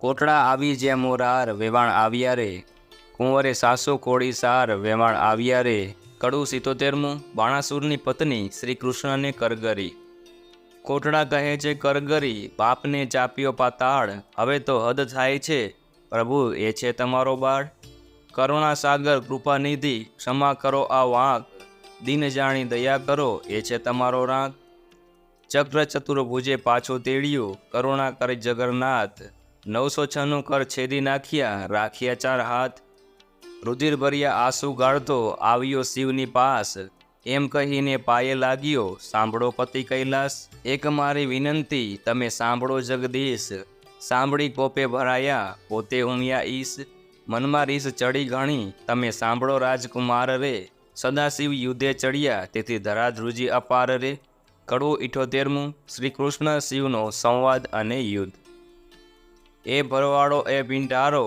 કોટડા આવી જ્યાં મોરાર વેવાણ આવ્યા રે, કુંવરે સાસુ કોળી સાર વેવાણ આવ્યા રે. કડવું 77મું. બાણાસુરની પત્ની શ્રી કૃષ્ણને કરગરી. કોટડા કહે છે કરગરી, બાપને ચાપ્યો પાતાળ, હવે તો હદ થાય છે, પ્રભુ એ છે તમારો બાળ. કરુણા સાગર કૃપાનિધિ, ક્ષમા કરો આ વાંક, દિન જાણી દયા કરો એ છે તમારો રાંક. ચક્ર ચતુર્ભુજે પાછો તેડ્યું, કરુણા કરી જગન્નાથ, 906નું કર છેદી નાખ્યા, રાખ્યા 4 હાથ. રુધિર ભર્યા આંસુ ગાળતો આવ્યો શિવની પાસ, એમ કહીને પાયે લાગ્યો સાંભળો પતિ કૈલાસ. એક મારી વિનંતી તમે સાંભળો જગદીશ, સાંભળી કોપે ભરાયા પોતે ઉમિયા ઈશ. મનમાં રીસ ચડી ઘણી તમે સાંભળો રાજકુમાર રે, સદાશિવ યુદ્ધે ચડ્યા તેથી ધરા ધ્રુજી અપાર રે. કડવું 78મું. શ્રી કૃષ્ણ શિવનો સંવાદ અને યુદ્ધ. એ ભરવાડો એ ભીંડારો,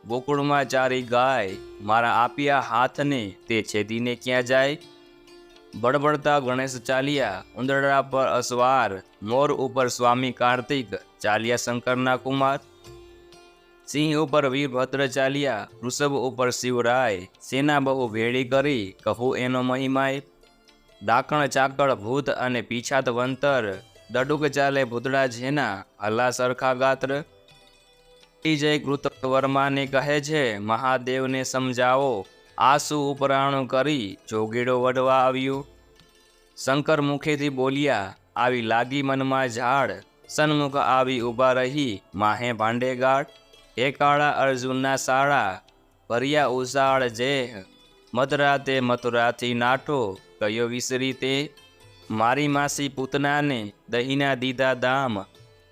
ગોકુળમાં ચારી ગાય, મારા આપ્યા હાથને તે છેદીને ક્યાં જાય. બળબડતા ગણેશ ચાલ્યા ઉંદરડા પર અસવાર, મોર ઉપર સ્વામી કાર્તિક ચાલ્યા શંકરના કુમાર. સિંહ ઉપર વીરભદ્ર ચાલ્યા, વૃષભ ઉપર શિવરાય, સેના બહુ ભેળી કરી કહું એનો મહિમાય. ડાકણ ચાકળ ભૂત અને પીછાત વંતર, દડુક ચાલે ભૂતડા જેના હલ્લા સરખા ગાત્ર. જય કૃત વર્માને કહે છે મહાદેવને સમજાવો, આસુ ઉપરાણું કરી જોગીડો વડવા આવ્યું. શંકર મુખેથી બોલ્યા આવી લાગી મનમાં ઝાડ, સન્મુખ આવી ઊભા રહી માહે ભાંડે ગાઢ. હે કાળા અર્જુનના સાળા, ભર્યા ઉષાળ જેહ, મધરાતે મથુરાથી નાઠો કયો વિસરી તે. મારી માસી પૂતનાને દહીંના દીધા દામ,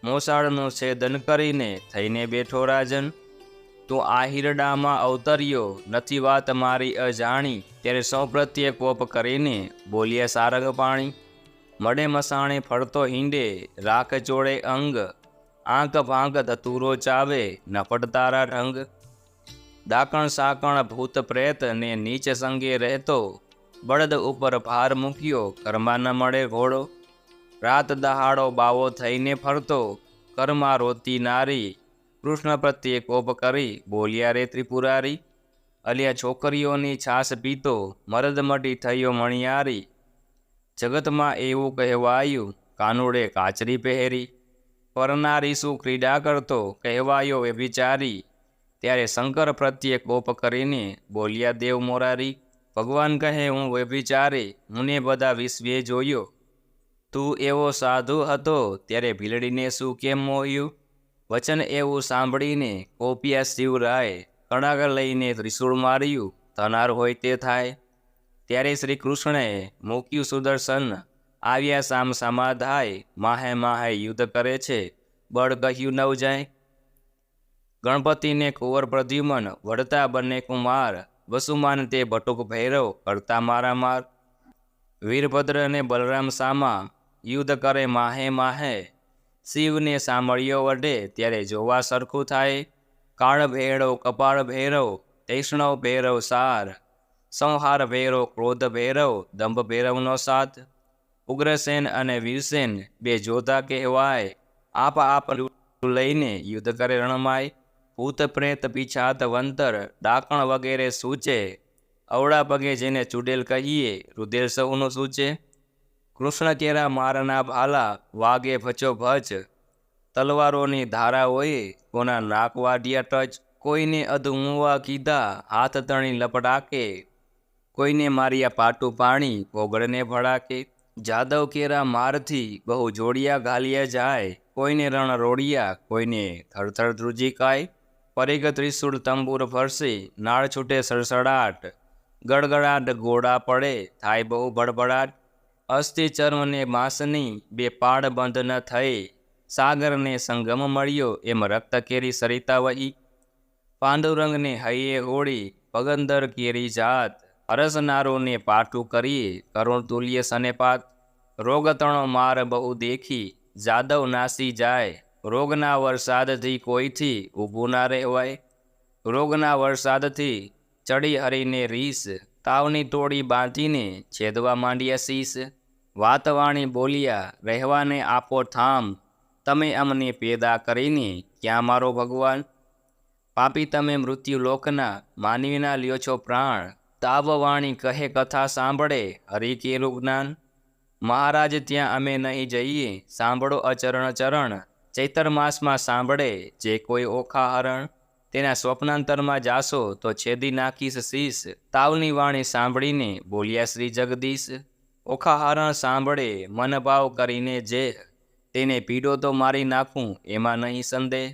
મોસાળનું છેદન કરીને થઈને બેઠો રાજન. તું આ હિરડામાં અવતર્યો નથી વાત મારી અજાણી, ત્યારે સૌ પ્રત્યે કોપ કરીને બોલ્યા સારંગ પાણી. મળે મસાણે ફરતો હિંડે રાખ ચોળે અંગ, આંક ભાંક ધતુરો ચાવે નફટ તારા રંગ. દાકણ સાકણ ભૂત પ્રેત ને નીચ સંગે રહેતો, બળદ ઉપર ભાર મૂક્યો ઘરમાં ન મળે ઘોડો. રાત દહાડો બાવો થઈને ફરતો, ઘરમાં રોતી નારી, કૃષ્ણ પ્રત્યે કોપ કરી બોલ્યા રે ત્રિપુરારી, અલ્યા છોકરીઓની છાસ પીતો મરદ મટી થયો મણિયારી. જગતમાં એવું કહેવાયું કાનુડે કાચરી પહેરી, પરનારી શું ક્રીડા કરતો કહેવાયો વ્યભિચારી. ત્યારે શંકર પ્રત્યે કોપ કરીને બોલ્યા દેવ મોરારી, ભગવાન કહે હું વ્યભિચારી, મને બધા વિશ્વે જોયો. તું એવો સાધુ હતો ત્યારે ભીલડીને શું કેમ મોહ્યું? વચન એવું સાંભળીને કોપિયા શિવરાય, કણાક લઈને ત્રિશૂળ માર્યું, થનાર હોય તે થાય. ત્યારે શ્રી કૃષ્ણએ મૂક્યું સુદર્શન, આવ્યા સામ સામા થાય, માહે માહે યુદ્ધ કરે છે, બળ કહ્યું નવ જાય. ગણપતિને કુંવર પ્રદ્યુમન વળતા બંને કુમાર, વસુમાન તે બટુક ભૈરવ કરતા મારામાર. વીરભદ્ર અને બલરામ સામા યુદ્ધ કરે માહે માહે, શિવને સાંભળ્યો વઢે ત્યારે જોવા સરખું થાય. કાળ ભૈરવ કપાળ ભૈરવ તૈષ્ણવ ભૈરવ સાર, સંહાર ભૈરવ ક્રોધ ભૈરવ દંભ ભૈરવનો સાથ. ઉગ્રસેન અને વીરસેન બે જોધા કહેવાય, આપ લઈને યુદ્ધ કરે રણમાય. ભૂત પ્રેત પિછાત વંતર ડાકણ વગેરે સૂચે, અવળા પગે જેને ચૂડેલ કહીએ રુધિર સૌનું સૂચે. કૃષ્ણ કેરા મારના ભાલા વાગે ભચો ભચ, તલવારોની ધારા હોય કોના નાક વાઢિયા ટચ. કોઈને અધમુવા કીધા હાથ તણી લપડાકે, કોઈને માર્યા પાટું પાણી ભોગળને ભડાકે. જાદવ કેરા મારથી બહુ જોડિયા ઘાલિયા જાય, કોઈને રણ રોડિયા કોઈને થરથર ધ્રુજી કાય. પરિગ ત્રિશૂળ તંબુર ફરસે નાળ છૂટે સડસડાટ, ગડગડાટ ગોળા પડે થાય બહુ ભડભડાટ. અસ્થિ ચર્મને માંસની બે પાડ બંધ ન થઈ, સાગરને સંગમ મળ્યો એમ રક્ત કેરી સરિતા વહી. પાંડુરંગને હૈયે હોળી પગંદર કેરી જાત, અરસનારોને પાટું કરીએ કરુણ તુલ્ય સનેપાત. રોગ તણો માર બહુ દેખી જાદવ નાસી જાય, રોગના વરસાદથી કોઈથી ઊભું ના રહેવાય. રોગના વરસાદથી ચડી હરીને રીસ, તાવની તોડી બાંધીને છેદવા માંડ્યા શીશ. વાતવાણી બોલ્યા રહેવાને આપો થામ, તમે અમને પેદા કરીને ક્યાં મારો ભગવાન. પાપી તમે મૃત્યુ લોકના માનવીના લ્યો છો પ્રાણ, તાવવાણી કહે કથા સાંભળે હરિ કેરું જ્ઞાન. મહારાજ ત્યાં અમે નહીં જઈએ સાંભળો અચરણ ચરણ, ચૈતર માસમાં સાંભળે જે કોઈ ઓખા હરણ. તેના સ્વપ્નાંતરમાં જાશો તો છેદી નાખીશ શીશ, તાવની વાણી સાંભળીને બોલ્યા શ્રી જગદીશ. ઓખા હરણ સાંભળે મન ભાવ કરીને જે, તેને પીડો તો મારી નાખું એમાં નહીં સંદેહ.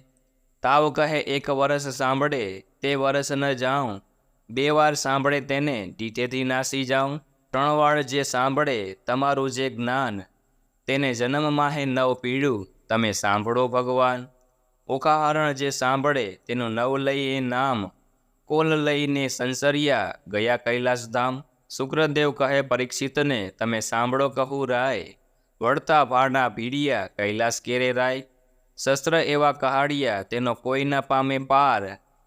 તાવ કહે એક વરસ સાંભળે તે વરસ ન જાઉં, બે વાર સાંભળે તેને ડીટેથી નાસી જાઉં. ત્રણ વાર જે સાંભળે તમારું જે જ્ઞાન, તેને જન્મ માહે નવ પીડું તમે સાંભળો ભગવાન. ઓખાહરણ જે સાંભળે તેનું નવ લઈએ નામ, કોલ લઈને સંસર્યા ગયા કૈલાસ ધામ. શુક્રદેવ કહે પરીક્ષિતને તમે સાંભળો કહું રાય, વળતા ભાડા ભીડિયા કૈલાસ કેરે રાય. શસ્ત્ર એવા કહાડિયા તેનો કોઈ ન પામે પાર,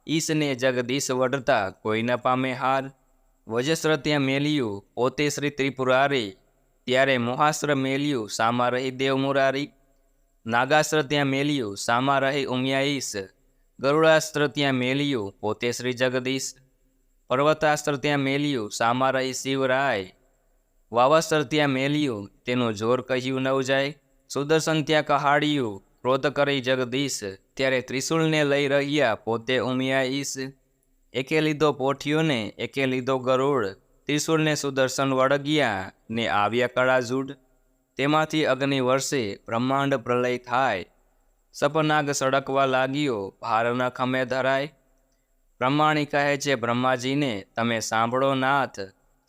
ઈશને જગદીશ વઢતા કોઈ ન પામે હાર. વજસ્ત્ર ત્યાં મેલ્યું પોતે શ્રી ત્રિપુરારી, ત્યારે મોહાસ્ત્ર મેલ્યું સામા રહી દેવ મુરારી. નાગાસ્ત્ર ત્યાં મેલ્યું સામા રહી ઉમિયાઈશ, ગરુડાસ્ત્ર ત્યાં મેલ્યું પોતે શ્રી જગદીશ. પર્વતાસ્ત્ર ત્યાં મેલ્યું સામા રહી શિવરાય, વાવાસ્ત્ર ત્યાં મેલ્યું તેનું જોર કહ્યું નવ જાય. સુદર્શન ત્યાં કહાડ્યું ક્રોધ કરી જગદીશ, ત્યારે ત્રિશૂળને લઈ રહ્યા પોતે ઉમિયાઈશ. એકે લીધો પોઠિયોને એકે લીધો ગરુડ, ત્રિશૂળને સુદર્શન વળગ્યા ને આવ્યા કળાઝૂડ. તેમાંથી અગ્નિ વર્ષે બ્રહ્માંડ પ્રલય થાય, સપનાગ સળકવા લાગ્યો ભાર ન ખમે ધરાય. બ્રહ્માણી કહે છે બ્રહ્માજીને તમે સાંભળો નાથ,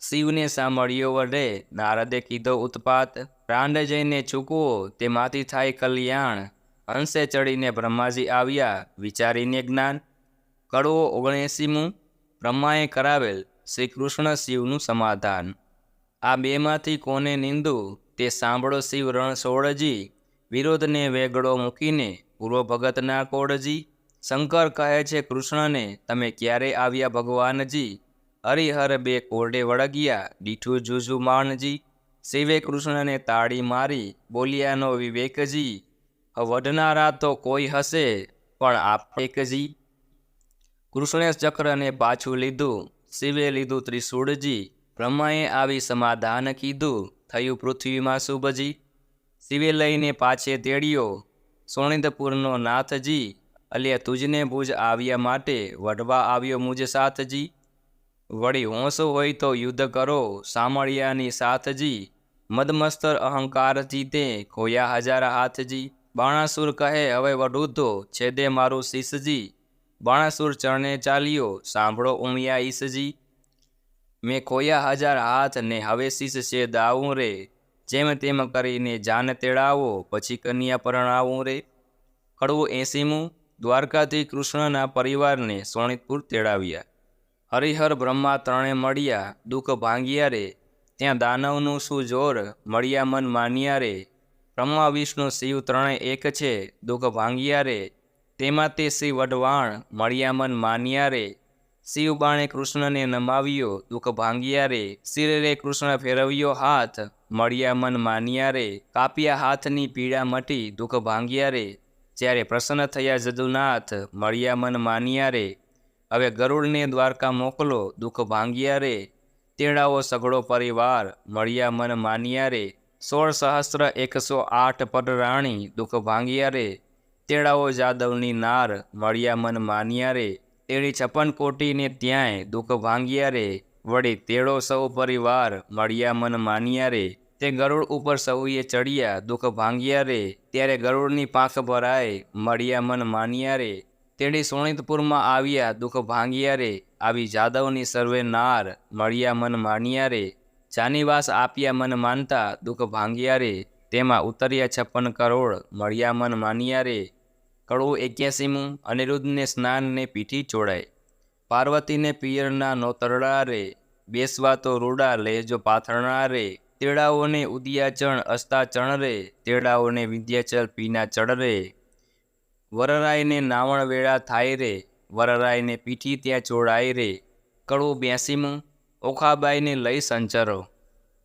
શિવને સાંભળ્યો વઢે નારદે કીધો ઉત્પાત. રાંડ જઈને ચૂકવો તેમાંથી થાય કલ્યાણ, હંસે ચડીને બ્રહ્માજી આવ્યા વિચારીને જ્ઞાન. કડવો 79મું બ્રહ્માએ કરાવેલ શ્રી કૃષ્ણ શિવનું સમાધાન. આ બેમાંથી કોને નિંદુ તે સાંભળો શિવ રણ સોળજી, વિરોધને વેગળો મૂકીને પૂરો ભગતના કોડજી. શંકર કહે છે કૃષ્ણને તમે ક્યારે આવ્યા ભગવાનજી, હરિહર બે કોરડે વળગ્યા દીઠું જુજુ માણજી. શિવે કૃષ્ણને તાળી મારી બોલ્યાનો વિવેકજી, વઢનારા તો કોઈ હશે પણ આપણે એકજી. કૃષ્ણે ચક્રને પાછું લીધું, શિવે લીધું ત્રિશૂળજી. બ્રહ્માએ આવી સમાધાન કીધું, થયું પૃથ્વીમાં શુભજી. શિવે લઈને પાછે તેડ્યો સોણિતપુરનો નાથજી. અલ્યા તુજને ભુજ આવ્યા માટે વઢવા આવ્યો મુજ સાથજી. વળી હોંશ હોય તો યુદ્ધ કરો સામળિયાની સાથજી. મદમસ્તર અહંકારથી તે ખોયા હજાર હાથજી. બાણાસુર કહે હવે વઢું તો છેદે મારું શીશજી. બાણાસુર ચરણે ચાલ્યો સાંભળો ઉમિયા ઈસજી. મેં ખોયા હજાર હાથ ને હવે શીશ છે દાવું રે. જેમ તેમ કરીને જાન તેડાવો પછી કન્યા પરણાવું રે. કડવું 80મું. દ્વારકાથી કૃષ્ણના પરિવારને સોણિતપુર તેડાવ્યા. હરિહર બ્રહ્મા ત્રણે મળ્યા દુઃખ ભાંગ્યા રે. ત્યાં દાનવનું શું જોર મળ્યા મન માન્યા રે. બ્રહ્મા વિષ્ણુ શિવ ત્રણે એક છે દુઃખ ભાંગ્યા રે. તેમાં તે શિવ વઢવાણ મળ્યા મન માન્યા રે. શિવ બાણે કૃષ્ણને નમાવ્યો દુઃખ ભાંગ્યા રે. શિરે રે કૃષ્ણ ફેરવ્યો હાથ મળ્યા મન માન્યા રે. કાપ્યા હાથની પીડા મટી દુઃખ ભાંગ્યા રે. જ્યારે પ્રસન્ન થયા જદુનાથ મળ્યા મન માન્યા રે. હવે ગરુડને દ્વારકા મોકલો દુઃખ ભાંગ્યા રે. તેડાવો સઘળો પરિવાર મળ્યા મન માન્યા રે. 16,108 પર રાણી દુઃખ ભાંગ્યા રે. તેડાવો જાદવની નાર મળ્યા મન માન્યા રે. તેડી 56 કોટીને ત્યાંય દુઃખ ભાંગ્યા રે. વળી તેડો સૌ પરિવાર મળ્યા મન માન્યા રે. તે ગરુડ ઉપર સૌએ ચડ્યા દુઃખ ભાંગ્યા રે. ત્યારે ગરુડની પાંખ ભરાય મળ્યા મન માન્યા રે. તેડી સોણિતપુરમાં આવ્યા દુઃખ ભાંગ્યા રે. આવી જાદવની સર્વે નાર મળ્યા મન માન્યા રે. જાનીવાસ આપ્યા મન માનતા દુઃખ ભાંગ્યા રે. તેમાં ઉતર્યા 56 કરોડ મળ્યા મન માન્યા રે. કડવું 81મું. અનિરુદ્ધને સ્નાનને પીઠી ચોડાય. પાર્વતીને પિયરના નોતરડા રે. બેસવા તો રૂડા લેજો પાથરણા રે. તેડાઓને ઉદિયાચણ અસ્તાચણ રે. તેડાઓને વિદ્યાચલ પીના ચડ રે. વરરાયને નાવણ વેળા થાય રે. વરરાયને પીઠી ત્યાં ચોડાય રે. કડવું 82મું. ઓખાબાઈને લઈ સંચરો.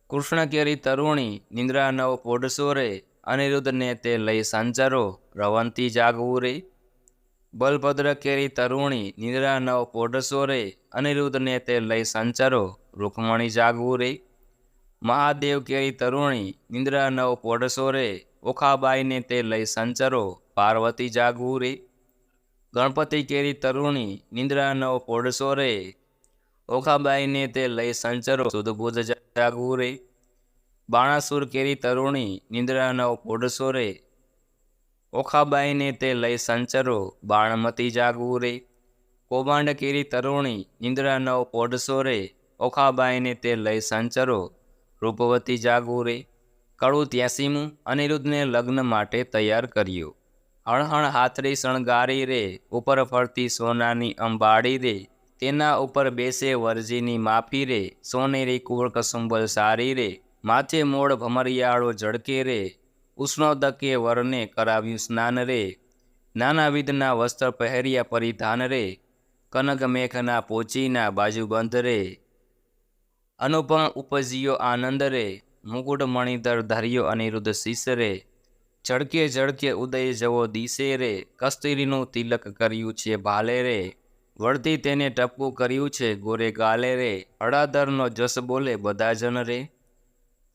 કૃષ્ણ કેરી તરુણી નિંદ્રા નવ પોડસો રે. અનિરુદ્ધને તે લઈ સંચરો રવંતી જાગવું રે. બલભદ્ર કેરી તરુણી નિંદ્રા નવ પોડસો રે. અનિરુદ્ધને તે લઈ સંચરો રૂકમણી જાગવું રે. મહાદેવ કેરી તરુણી નિંદ્રા નવ પોડસો રે. ઓખાબાઈને તે લઈ સંચરો પાર્વતી જાગવું રે. ગણપતિ કેરી તરુણી નિંદ્રા નવ પોડસો રે. ઓખાબાઈને તે લઈ સંચરો સુધબુધ જાગવું રે. બાણાસુર કેરી તરુણી નિંદ્રા નવ પોડસો રે. ઓખાબાઈને તે લઈ સંચરો બાણમતી જાગવું રે. કૌભાંડ કેરી તરુણી નિંદ્રા નવ પોડસો રે. ઓખાબાઈને તે લઈ સંચરો રૂપવતી જાગવું રે. કડવું 83મું. અનિરુદ્ધને લગ્ન માટે તૈયાર કર્યો. હણહણ હાથરી શણગારી રે. ઉપર ફરતી સોનાની અંબાડી રે. તેના ઉપર બેસે વરજીની માફી રે. સોનેરી કુળ કસુંબલ સારી રે. માથે મોડ ભમરિયાળો ઝળકે રે. ઉષ્ણોદકે વરને કરાવ્યું સ્નાન રે. નાનાવિધના વસ્ત્ર પહેર્યા પરિધાન રે. કનક મેઘના પોચીના બાજુબંધ રે. અનુપમ ઉપજ્યો આનંદ રે. મુકુટ મણિધર ધર્યો અનિરુદ્ધ શીશ રે. ઝળકે ઝળકે ઉદય જવો દિશે રે. કસ્તુરીનું તિલક કર્યું છે ભાલે રે. વળતી તેને ટપકું કર્યું છે ગોરે ગાલે રે. અડાધરનો જસ બોલે બધા જન રે.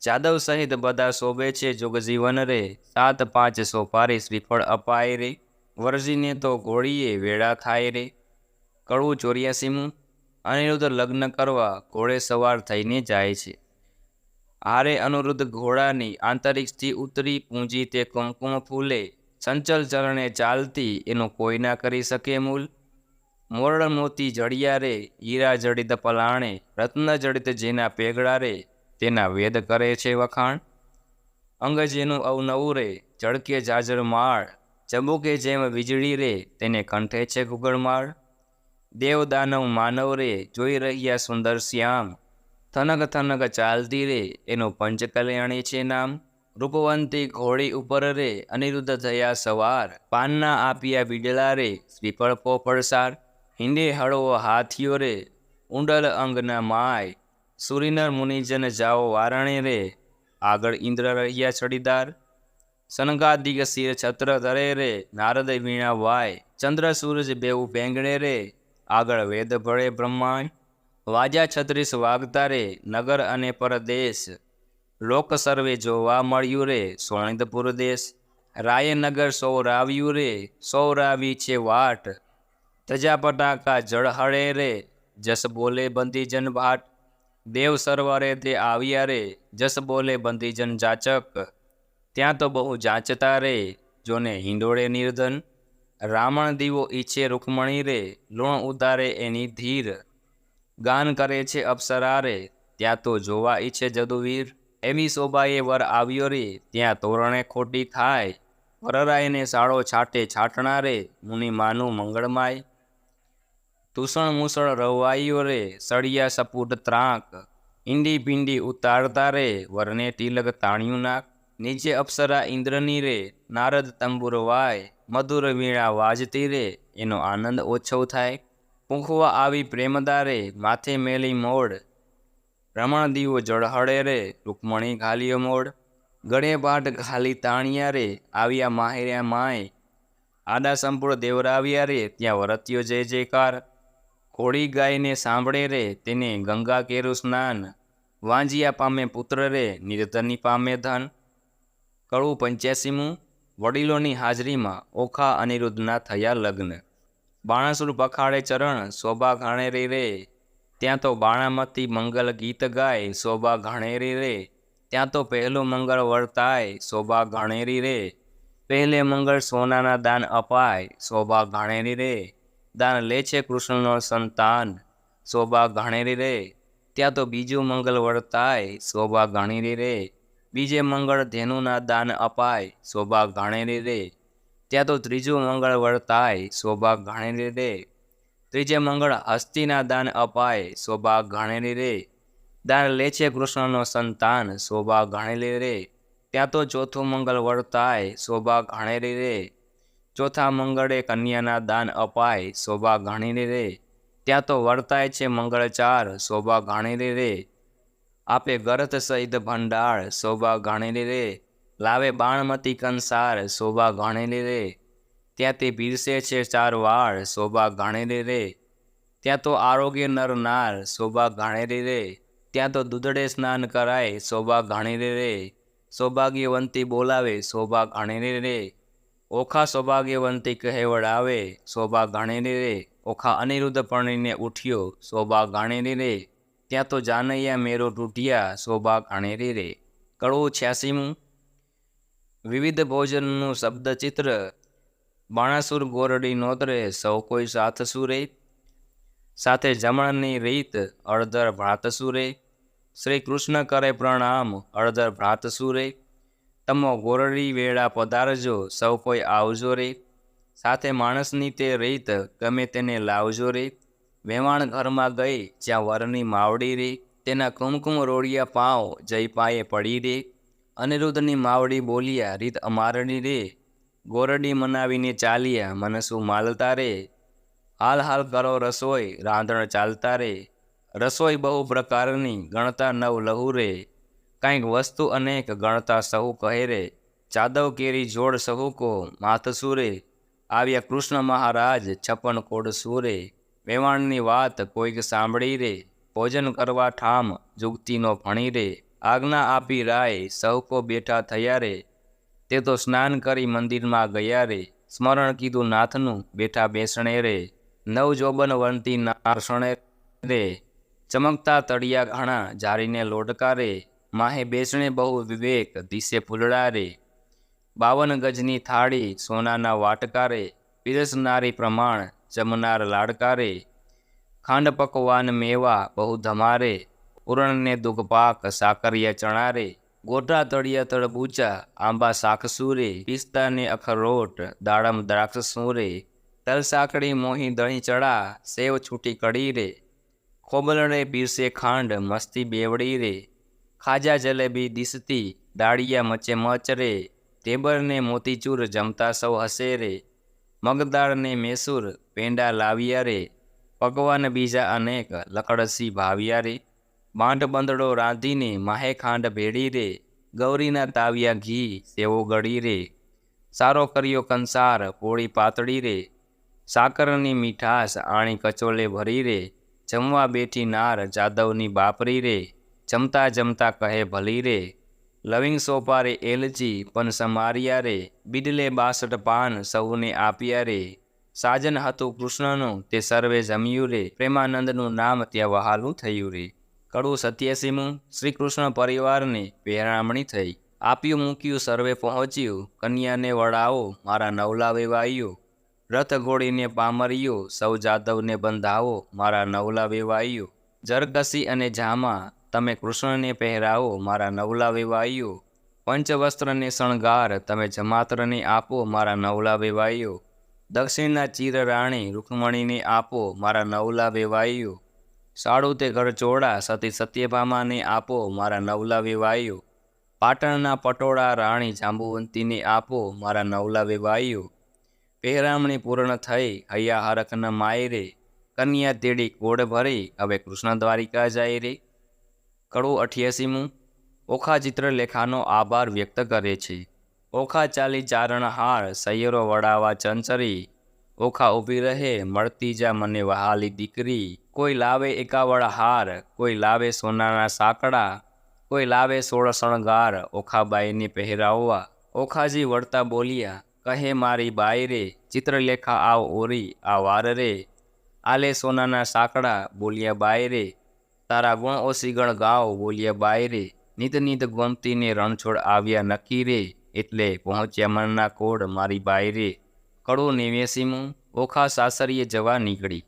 જાદવ સહિત બધા શોભે છે જોગજીવન રે. 7-5 સોપારી શ્રીફળ અપાય રે. વરજીને તો ઘોડીએ વેળા થાય રે. કડવું 84મું. અનિરુદ્ધ લગ્ન કરવા ઘોડે સવાર થઈને જાય છે. હારે અનુરુદ્ધ ઘોડાની આંતરિક્ષથી ઉતરી પૂંજી તે કુમકુમ ફૂલે. ચંચલ ચરણે ચાલતી એનું કોઈ ના કરી શકે મૂલ. મોરડ મોતી જડિયા રે. હીરા જડિત પલાણે. રત્ન જડિત જેના પેગડા રે. તેના વેદ કરે છે વખાણ. અંગ જેનું અવનવું રે. ઝળકે જાજર માળ. ચબુકે જેમ વીજળી રે. તેને કંઠે છે ગુગળમાળ. દેવ દાનવ માનવ રે. જોઈ રહ્યા સુંદર શ્યામ. થનક થનક ચાલતી રે. એનું પંચકલ્યાણી છે નામ. રૂપવંતી ઘોડી ઉપર રે. અનિરુદ્ધ થયા સવાર. પાનના આપ્યા બીડલા રે. શ્રીફળ પોપડસાર. હિંડે હળવો હાથીઓ રે. ઉંડલ અંગના માય. સુરીનર મુનિજન જાઓ વારણે રે. આગળ ઇન્દ્ર રહ્યા છડીદાર. સનગાદિક શિર છત્ર ધરે રે, નારદ વીણા વાય, ચંદ્ર સૂરજ બેઉ પેંગણે રે, આગળ વેદ ભળે બ્રહ્માંડ, વાજા છત્રીસ વાગતા રે, નગર અને પરદેશ, લોક સર્વે જોવા મળ્યું રે, સોણિતપુર દેશ, રાયનગર સૌરાવ્યું રે, સૌરાવી છે વાટ, ધજા પટાકા જળ હળે રે, જસ બોલે બંદીજન ભાટ, દેવ સરોવરે તે આવ્યા રે, જસ બોલે બંદીજન જાચક, ત્યાં તો બહુ જાંચતા રે, જોને હિંડોળે નિર્ધન, રાવણ દીવો ઈચ્છે રૂકમણી રે, લૂણ ઉતારે એની ધીર, ગાન કરે છે અપ્સરા રે, ત્યાં તો જોવા ઈચ્છે જદુવીર, એવી શોભાએ વર આવ્યો રે, ત્યાં તોરણે ખોટી થાય, વરરાયને સાળો છાટે છાટણા રે, મુનિ માનું મંગળમાય, તુષણ મુસળ રવાયો રે, સળિયા સપૂટ ત્રાંક, ઈંડી પિંડી ઉતારતા રે, વરને તિલક તાણ્યું નાક, નીચે અપ્સરા ઇન્દ્રની રે, નારદ તંબુર વાય, મધુર વીણા વાજતી રે, એનો આનંદ ઓછો થાય, પૂંખવા આવી પ્રેમદારે, માથે મેલી મોડ, રમણ દીવો જળહળે રે, રૂકમણી ઘાલ્યો મોડ, ગળે પાટ ઘાલી તાણિયા રે, આવ્યા માહેર્યા માય, આડા સંપૂળ દેવરાવ્યા રે, ત્યાં વરત્યો જય જયકાર, ઘોડી ગાયને સાંભળે રે, તેને ગંગા કેરું સ્નાન, વાંજિયા પામે પુત્ર રે, નિર્ધની પામે ધન, કળું 85મું, વડીલોની હાજરીમાં ઓખા અનિરુદ્ધના થયા લગ્ન, બાણાસુર પખાડે ચરણ, શોભા ઘાણેરી રે, ત્યાં તો બાણામતી મંગલ ગીત ગાય, શોભા ઘાણેરી રે, ત્યાં તો પહેલું મંગળ વર્તાય, શોભા ઘાણેરી રે, પહેલે મંગળ સોનાના દાન અપાય, શોભા ઘાણેરી રે, દાન લે છે કૃષ્ણનો સંતાન, શોભા ઘાણેરી રે, ત્યાં તો બીજું મંગળ વર્તાય, શોભા ઘાણેરી રે, બીજે મંગળ ધેનુના દાન અપાય, શોભા ઘાણેરી રે, ત્યાં તો ત્રીજું મંગળ વર્તાય, શોભા ઘાણેરી રે, ત્રીજે મંગળ હસ્તીના દાન અપાય, શોભા ઘાણેરી રે, દાન લે છે કૃષ્ણનો સંતાન, શોભા ઘાણેરી રે, ત્યાં તો ચોથું મંગળ વર્તાય, શોભા ઘાણેરી રે, ચોથા મંગળે કન્યાના દાન અપાય, શોભા ઘાણેરી રે, ત્યાં તો વર્તાય છે મંગળ ચાર, શોભા ઘાણેરી રે, આપે ગરથ સહિત ભંડાર, શોભા ઘાણેરી રે, લાવે બાણમતી કંસાર, શોભા ઘાણેરી રે, ત્યાં તે પીરસે છે ચાર વાળ, શોભા ઘાણેરી રે, ત્યાં તો આરોગ્ય નર નાર, શોભા ઘાણેરી રે, ત્યાં તો દૂધડે સ્નાન કરાય, શોભા ઘાણેરી રે, સૌભાગ્યવંતી બોલાવે, શોભા ઘાણેરી રે, ઓખા સૌભાગ્યવંતી કહેવડાવે, શોભા ઘાણેરી રે, ઓખા અનિરુદ્ધ પરણીને ઉઠ્યો, શોભા ઘાણેરી રે, ત્યાં તો જાનૈયા મેરો તૂટ્યા, શોભા ઘાણેરી રે, કળવું 86મું, વિવિધ ભોજનનું શબ્દચિત્ર, બાણાસુર ગોરડી નોતરે, સૌ કોઈ સાથ સુરે, સાથે જમણની રીત, અડધર ભ્રાત સુરે, શ્રી કૃષ્ણ કરે પ્રણામ, અડધર ભ્રાત સુરે, તમો ગોરડી વેળા પધારજો, સૌ કોઈ આવજો રે, સાથે માણસની તે રીત, ગમે તેને લાવજો રે, વેવાણ ઘરમાં ગઈ, જ્યાં વરની માવડી રે, તેના કુમકુમ રોડિયા પાવ, જય પાયે પડી રે, અનિરુદ્ધની માવડી બોલ્યા, રીત અમારડી રે, ગોરડી મનાવીને ચાલ્યા, મનસું માલતા રે, હાલ હાલ કરો રસોઈ, રાંધણ ચાલતા રે, રસોઈ બહુ પ્રકારની, ગણતા નવ લહુ રે, કાંઈક વસ્તુ અનેક, ગણતા સહુ કહે રે, ચાદવ કેરી જોડ સહુ કો, માથ સુરે, આવ્યા કૃષ્ણ મહારાજ, 56 કોડ સુરે, વેવાણની વાત કોઈક સાંભળી રે, ભોજન કરવા ઠામ, જુગતીનો ભણી રે, આજ્ઞા આપી રાય, સહુ કો બેઠા થયા રે, તે તો સ્નાન કરી મંદિરમાં ગયા રે, સ્મરણ કીધું નાથનું, બેઠા બેસણે રે, નવ જોબન વંતી નારસણે રે, ચમકતા તળિયા ઘણા, જારીને લોટકા રે, માહે બેસણે બહુ વિવેક, દિશે ફૂલડા રે, 52 ગજની થાળી, સોનાના વાટકા રે, પીરસનારી પ્રમાણ, જમનાર લાડકા રે, ખાંડ પકવાન મેવા, બહુ ધમારે, ઉરણને દુગપાક, સાકરિયા ચણા રે, ગોટા તળિયા તળબૂચા, આંબા શાકસુરે, પિસ્તાને અખરોટ, દાડમ દ્રાક્ષ સુરે, તલ સાકડી મોહી દહીં ચડા, સેવ છૂટી કડી રે, ખોબલડે પીરસે ખાંડ, મસ્તી બેવડી રે, ખાજા જલેબી દિસતી, દાળિયા મચે મચ રે, ટેબરને મોતીચૂર, જમતા સૌ હસે રે, મગદાળને મેસૂર, પેંડા લાવ્યા રે, પકવાન બીજા અનેક, લકડસી ભાવ્યા રે, બાંઢ બંધડો રાંધીને, માહે ખાંડ ભેળી રે, ગૌરીના તાવ્યા ઘી સેવો ગળી રે, સારો કર્યો કંસાર પોળી પાતળી રે, સાકરની મીઠાશ આણી કચોલે ભરી રે, જમવા બેઠી નાર જાદવની બાપરી રે, જમતા જમતા કહે ભલી રે, લવિંગ સોપારે એલચી પન સમારિયા રે, બિડલે 62 પાન સૌને આપ્યા રે, સાજન હતું કૃષ્ણનું તે સર્વે જમ્યું રે, પ્રેમાનંદનું નામ ત્યાં વહાલું થયું રે. કડું 87મું. શ્રી કૃષ્ણ પરિવારને પહેરામણી થઈ. આપ્યું મૂક્યું સર્વે પહોંચ્યું, કન્યાને વડાવો મારા નવલા વેવાઈઓ, રથ ઘોડીને પામરીઓ સૌ જાદવને બંધાવો મારા નવલા વેવાઈઓ, જરકસી અને જામા તમે કૃષ્ણને પહેરાવો મારા નવલા વેવાઈઓ, પંચવસ્ત્રને શણગાર તમે જમાત્રને આપો મારા નવલા વેવાઈઓ, દક્ષિણના ચીર રાણી રૂકમણીને આપો મારા નવલા વેવાઈઓ, સાડું તે ઘરચોળા સતી સત્યભામાને આપો મારા નવલા વેવાઈઓ, પાટણના પટોળા રાણી જાંબુવંતીને આપો મારા નવલા વેવાઈઓ. પહેરામણી પૂર્ણ થઈ હૈયા હરખ ન માય રે, કન્યા તેડી કોડ ભરી હવે કૃષ્ણ દ્વારિકા જાય રે. કડું 88મું. ઓખા ચિત્રલેખાનો આભાર વ્યક્ત કરે છે. ઓખા ચાલી ચારણહાર સૈયરો વડાવા ચંચરી, ઓખા ઊભી રહે મળતી જા મને વહાલી દીકરી, કોઈ લાવે 51 હાર, કોઈ લાવે સોનાના સાંકડા, કોઈ લાવે 16 શણગાર ઓખાબાઈને પહેરાવવા. ઓખાજી વળતા બોલ્યા કહે મારી બાઈ રે, ચિત્રલેખા આવ ઓરી આ વાર રે, આલે સોનાના સાંકડા બોલ્યા બાઈ રે, તારા ગુણ ઓસીગણ ગાવ બોલ્યા બાઈ રે, નિત નિત ગમતીને રણછોડ આવ્યા નક્કી રે, એટલે પહોંચ્યા મનના કોડ મારી બાઈ રે. કડું 89મું. ઓખા સાસરીએ જવા નીકળી.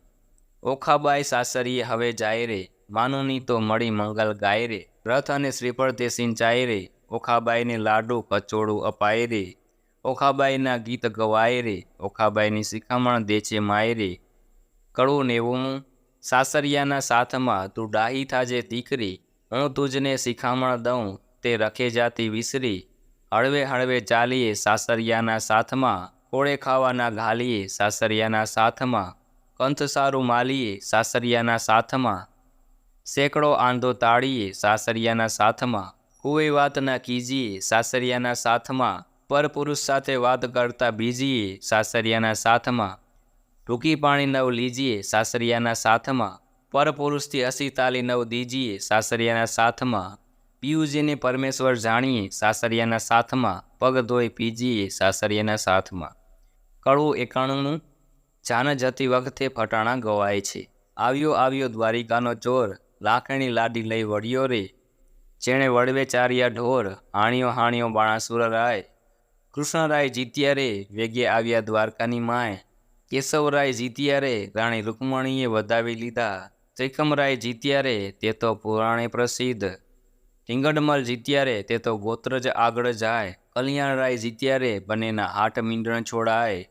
ઓખાબાઈ સાસરીએ હવે જાય રે, માનુની તો મળી મંગલ ગાય રે, રથ અને શ્રીફળ તે સિંચાય રે, ઓખાબાઈને લાડુ કચોળું અપાય રે, ઓખાબાઈના ગીત ગવાય રે, ઓખાબાઈની શિખામણ દે છે માય રે. કડું 90મું. સાસરિયાના સાથમાં તું ડાહી થાજે દીકરી, હું તુજને શિખામણ દઉં તે રખે જાતી વિસરી, હળવે હળવે ચાલીએ સાસરિયાના સાથમાં, કોળે ખાવાના ઘાલીએ સાસરિયાના સાથમાં, કંથ સારું માલીએ સાસરિયાના સાથમાં, સેંકડો આંધો તાળીએ સાસરિયાના સાથમાં, કોઈ વાત ના કીજીએ સાસરિયાના સાથમાં, પરપુરુષ સાથે વાત કરતા બીજીએ સાસરિયાના સાથમાં, ટૂંકી પાણી નવ લીજીએ સાસરિયાના સાથમાં, પરપુરુષથી 80 તાલી નવ દીજીએ સાસરિયાના સાથમાં, પિયુજીને પરમેશ્વર જાણીએ સાસરિયાના સાથમાં, પગ ધોઈ પીજીએ સાસરિયાના સાથમાં. કડું 91મું. જાન જતી વખતે ફટાણા ગવાય છે. આવ્યો આવ્યો દ્વારિકાનો ચોર, લાખણી લાડી લઈ વળ્યો રે, જેણે વડવે ચાર્યા ઢોર, હાણ્યો હાણ્યો બાણાસુર રાય, કૃષ્ણરાય જીત્યા રે વેગે આવ્યા દ્વારકાની માય, કેશવરાય જીત્યા રે રાણી રૂકમણીએ વધાવી લીધા, ત્રિકમરાય જીત્યા રે તે તો પુરાણે પ્રસિદ્ધ, ટીંગડમલ જીત્યા રે તે તો ગોત્ર જ આગળ જાય, કલ્યાણરાય જીત્યા રે બંનેના હાટ મીંડણ છોડાય.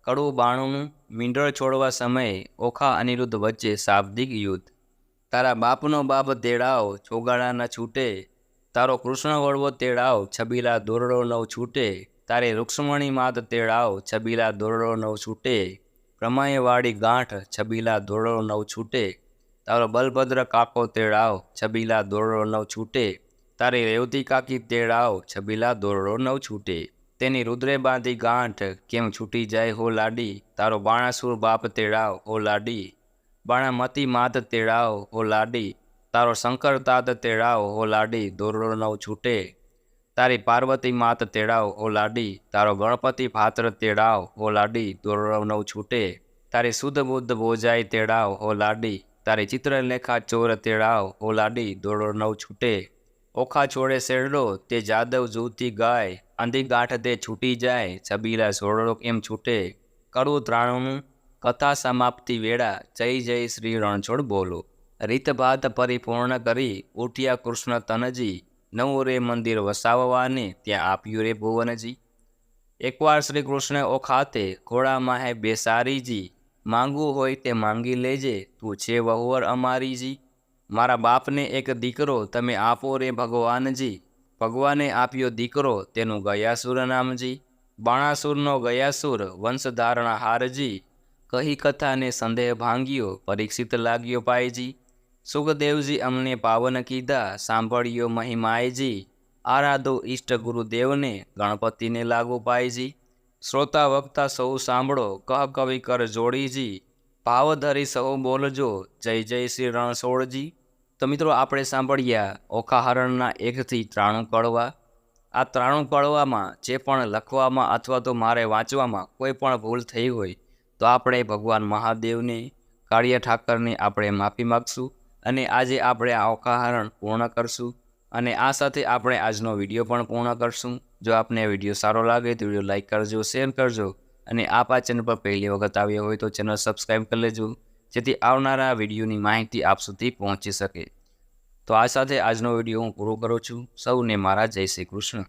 કડું 92મું. મીંડળ છોડવા સમયે ઓખા અનિરુદ્ધ વચ્ચે શાબ્દિક યુદ્ધ. તારા બાપનો બાપ તેડાવ ચોગાડા ન છૂટે, તારો કૃષ્ણ વળવો તેડાવ છબીલા દોરડો નવ છૂટે, તારે રૂક્ષ્મણી માત તેડાવ છબીલા દોરડો નવ છૂટે, પ્રમાએ વાળી ગાંઠ છબીલા દોરડો નવ છૂટે, તારો બલભદ્ર કાકો તેડાવ છબીલા દોરડો નવ છૂટે, તારી રેવતી કાકી તેડાવ છબીલા દોરડો નવ છૂટે, તેની રુદ્રે બાંધી ગાંઠ કેમ છૂટી જાય હો લાડી, તારો બાણાસુર બાપ તેડાવ હો લાડી, બાણામતી માત તેડાવ હો લાડી, તારો શંકર તાત તેડાવ હો લાડી દોરડો નવ છૂટે, તારી પાર્વતી માત તેડાવ હો લાડી, તારો ગણપતિ ભાત્ર તેડાવ હો લાડી દોરડો નવ છૂટે, તારી શુદ્ધ બુદ્ધ બોજાઈ તેડાવ હો લાડી, તારી ચિત્રલેખા ચોર તેડાવ હો લાડી દોરડો નવ છૂટે. ઓખા છોડે શેરડો તે જાદવ જૂથી ગાય, અંધી ગાંઠ તે છૂટી જાય છબીલા સોરડો કેમ છૂટે. કડું 93મું. કથા સમાપ્તિ વેળા જય જય શ્રી રણછોડ બોલો, રીતભાત પરિપૂર્ણ કરી ઉઠ્યા કૃષ્ણ તનજી, નવું રે મંદિર વસાવવાને ત્યાં આપ્યું રે ભુવનજી. એકવાર શ્રી કૃષ્ણ ઓખાતે ઘોડામાં હે બેસારીજી, માંગવું હોય તે માંગી લેજે તું છે વહુવર અમારીજી, મારા બાપને એક દીકરો તમે આપો રે ભગવાનજી, ભગવાને આપ્યો દીકરો તેનું ગયાસુર નામજી, બાણાસુરનો ગયાસુર વંશધારણા હારજી, કહી કથાને સંદેહ ભાંગ્યો પરીક્ષિત લાગ્યો પાયજી, સુખદેવજી અમને પાવન કીધા સાંભળ્યો મહિમાયજી, આરાધો ઈષ્ટ ગુરુદેવને ગણપતિને લાગુ પાયજી। શ્રોતા વક્તા સૌ સાંભળો કહ કવિ કર જોડીજી। ભાવ ધરી સૌ બોલજો જય જય શ્રી રણછોડજી। તો મિત્રો આપણે સાંભળ્યા ઓખા હરણના 1 થી 93 કડવા। આ 93 કડવામાં જે પણ લખવામાં અથવા તો મારે વાંચવામાં કોઈ પણ ભૂલ થઈ હોય તો આપણે ભગવાન મહાદેવને કાળિયા ઠાકરની આપણે માફી માગશું અને આજે આપણે આ ઓખા હરણ પૂર્ણ કરશું અને આ સાથે આપણે આજનો વિડીયો પણ પૂર્ણ કરશું। જો આપને આ વિડીયો સારો લાગે તો વિડીયો લાઇક કરજો, શેર કરજો અને આપ આ ચેનલ પર પહેલી વખત આવ્યા હોય તો ચેનલ સબસ્ક્રાઈબ કરી લેજો જેથી આવનારા વિડીયોની માહિતી આપ સુધી પહોંચી શકે। તો આ સાથે આજનો વિડીયો હું પૂરો કરું છું। સૌને મારા જય શ્રી કૃષ્ણ।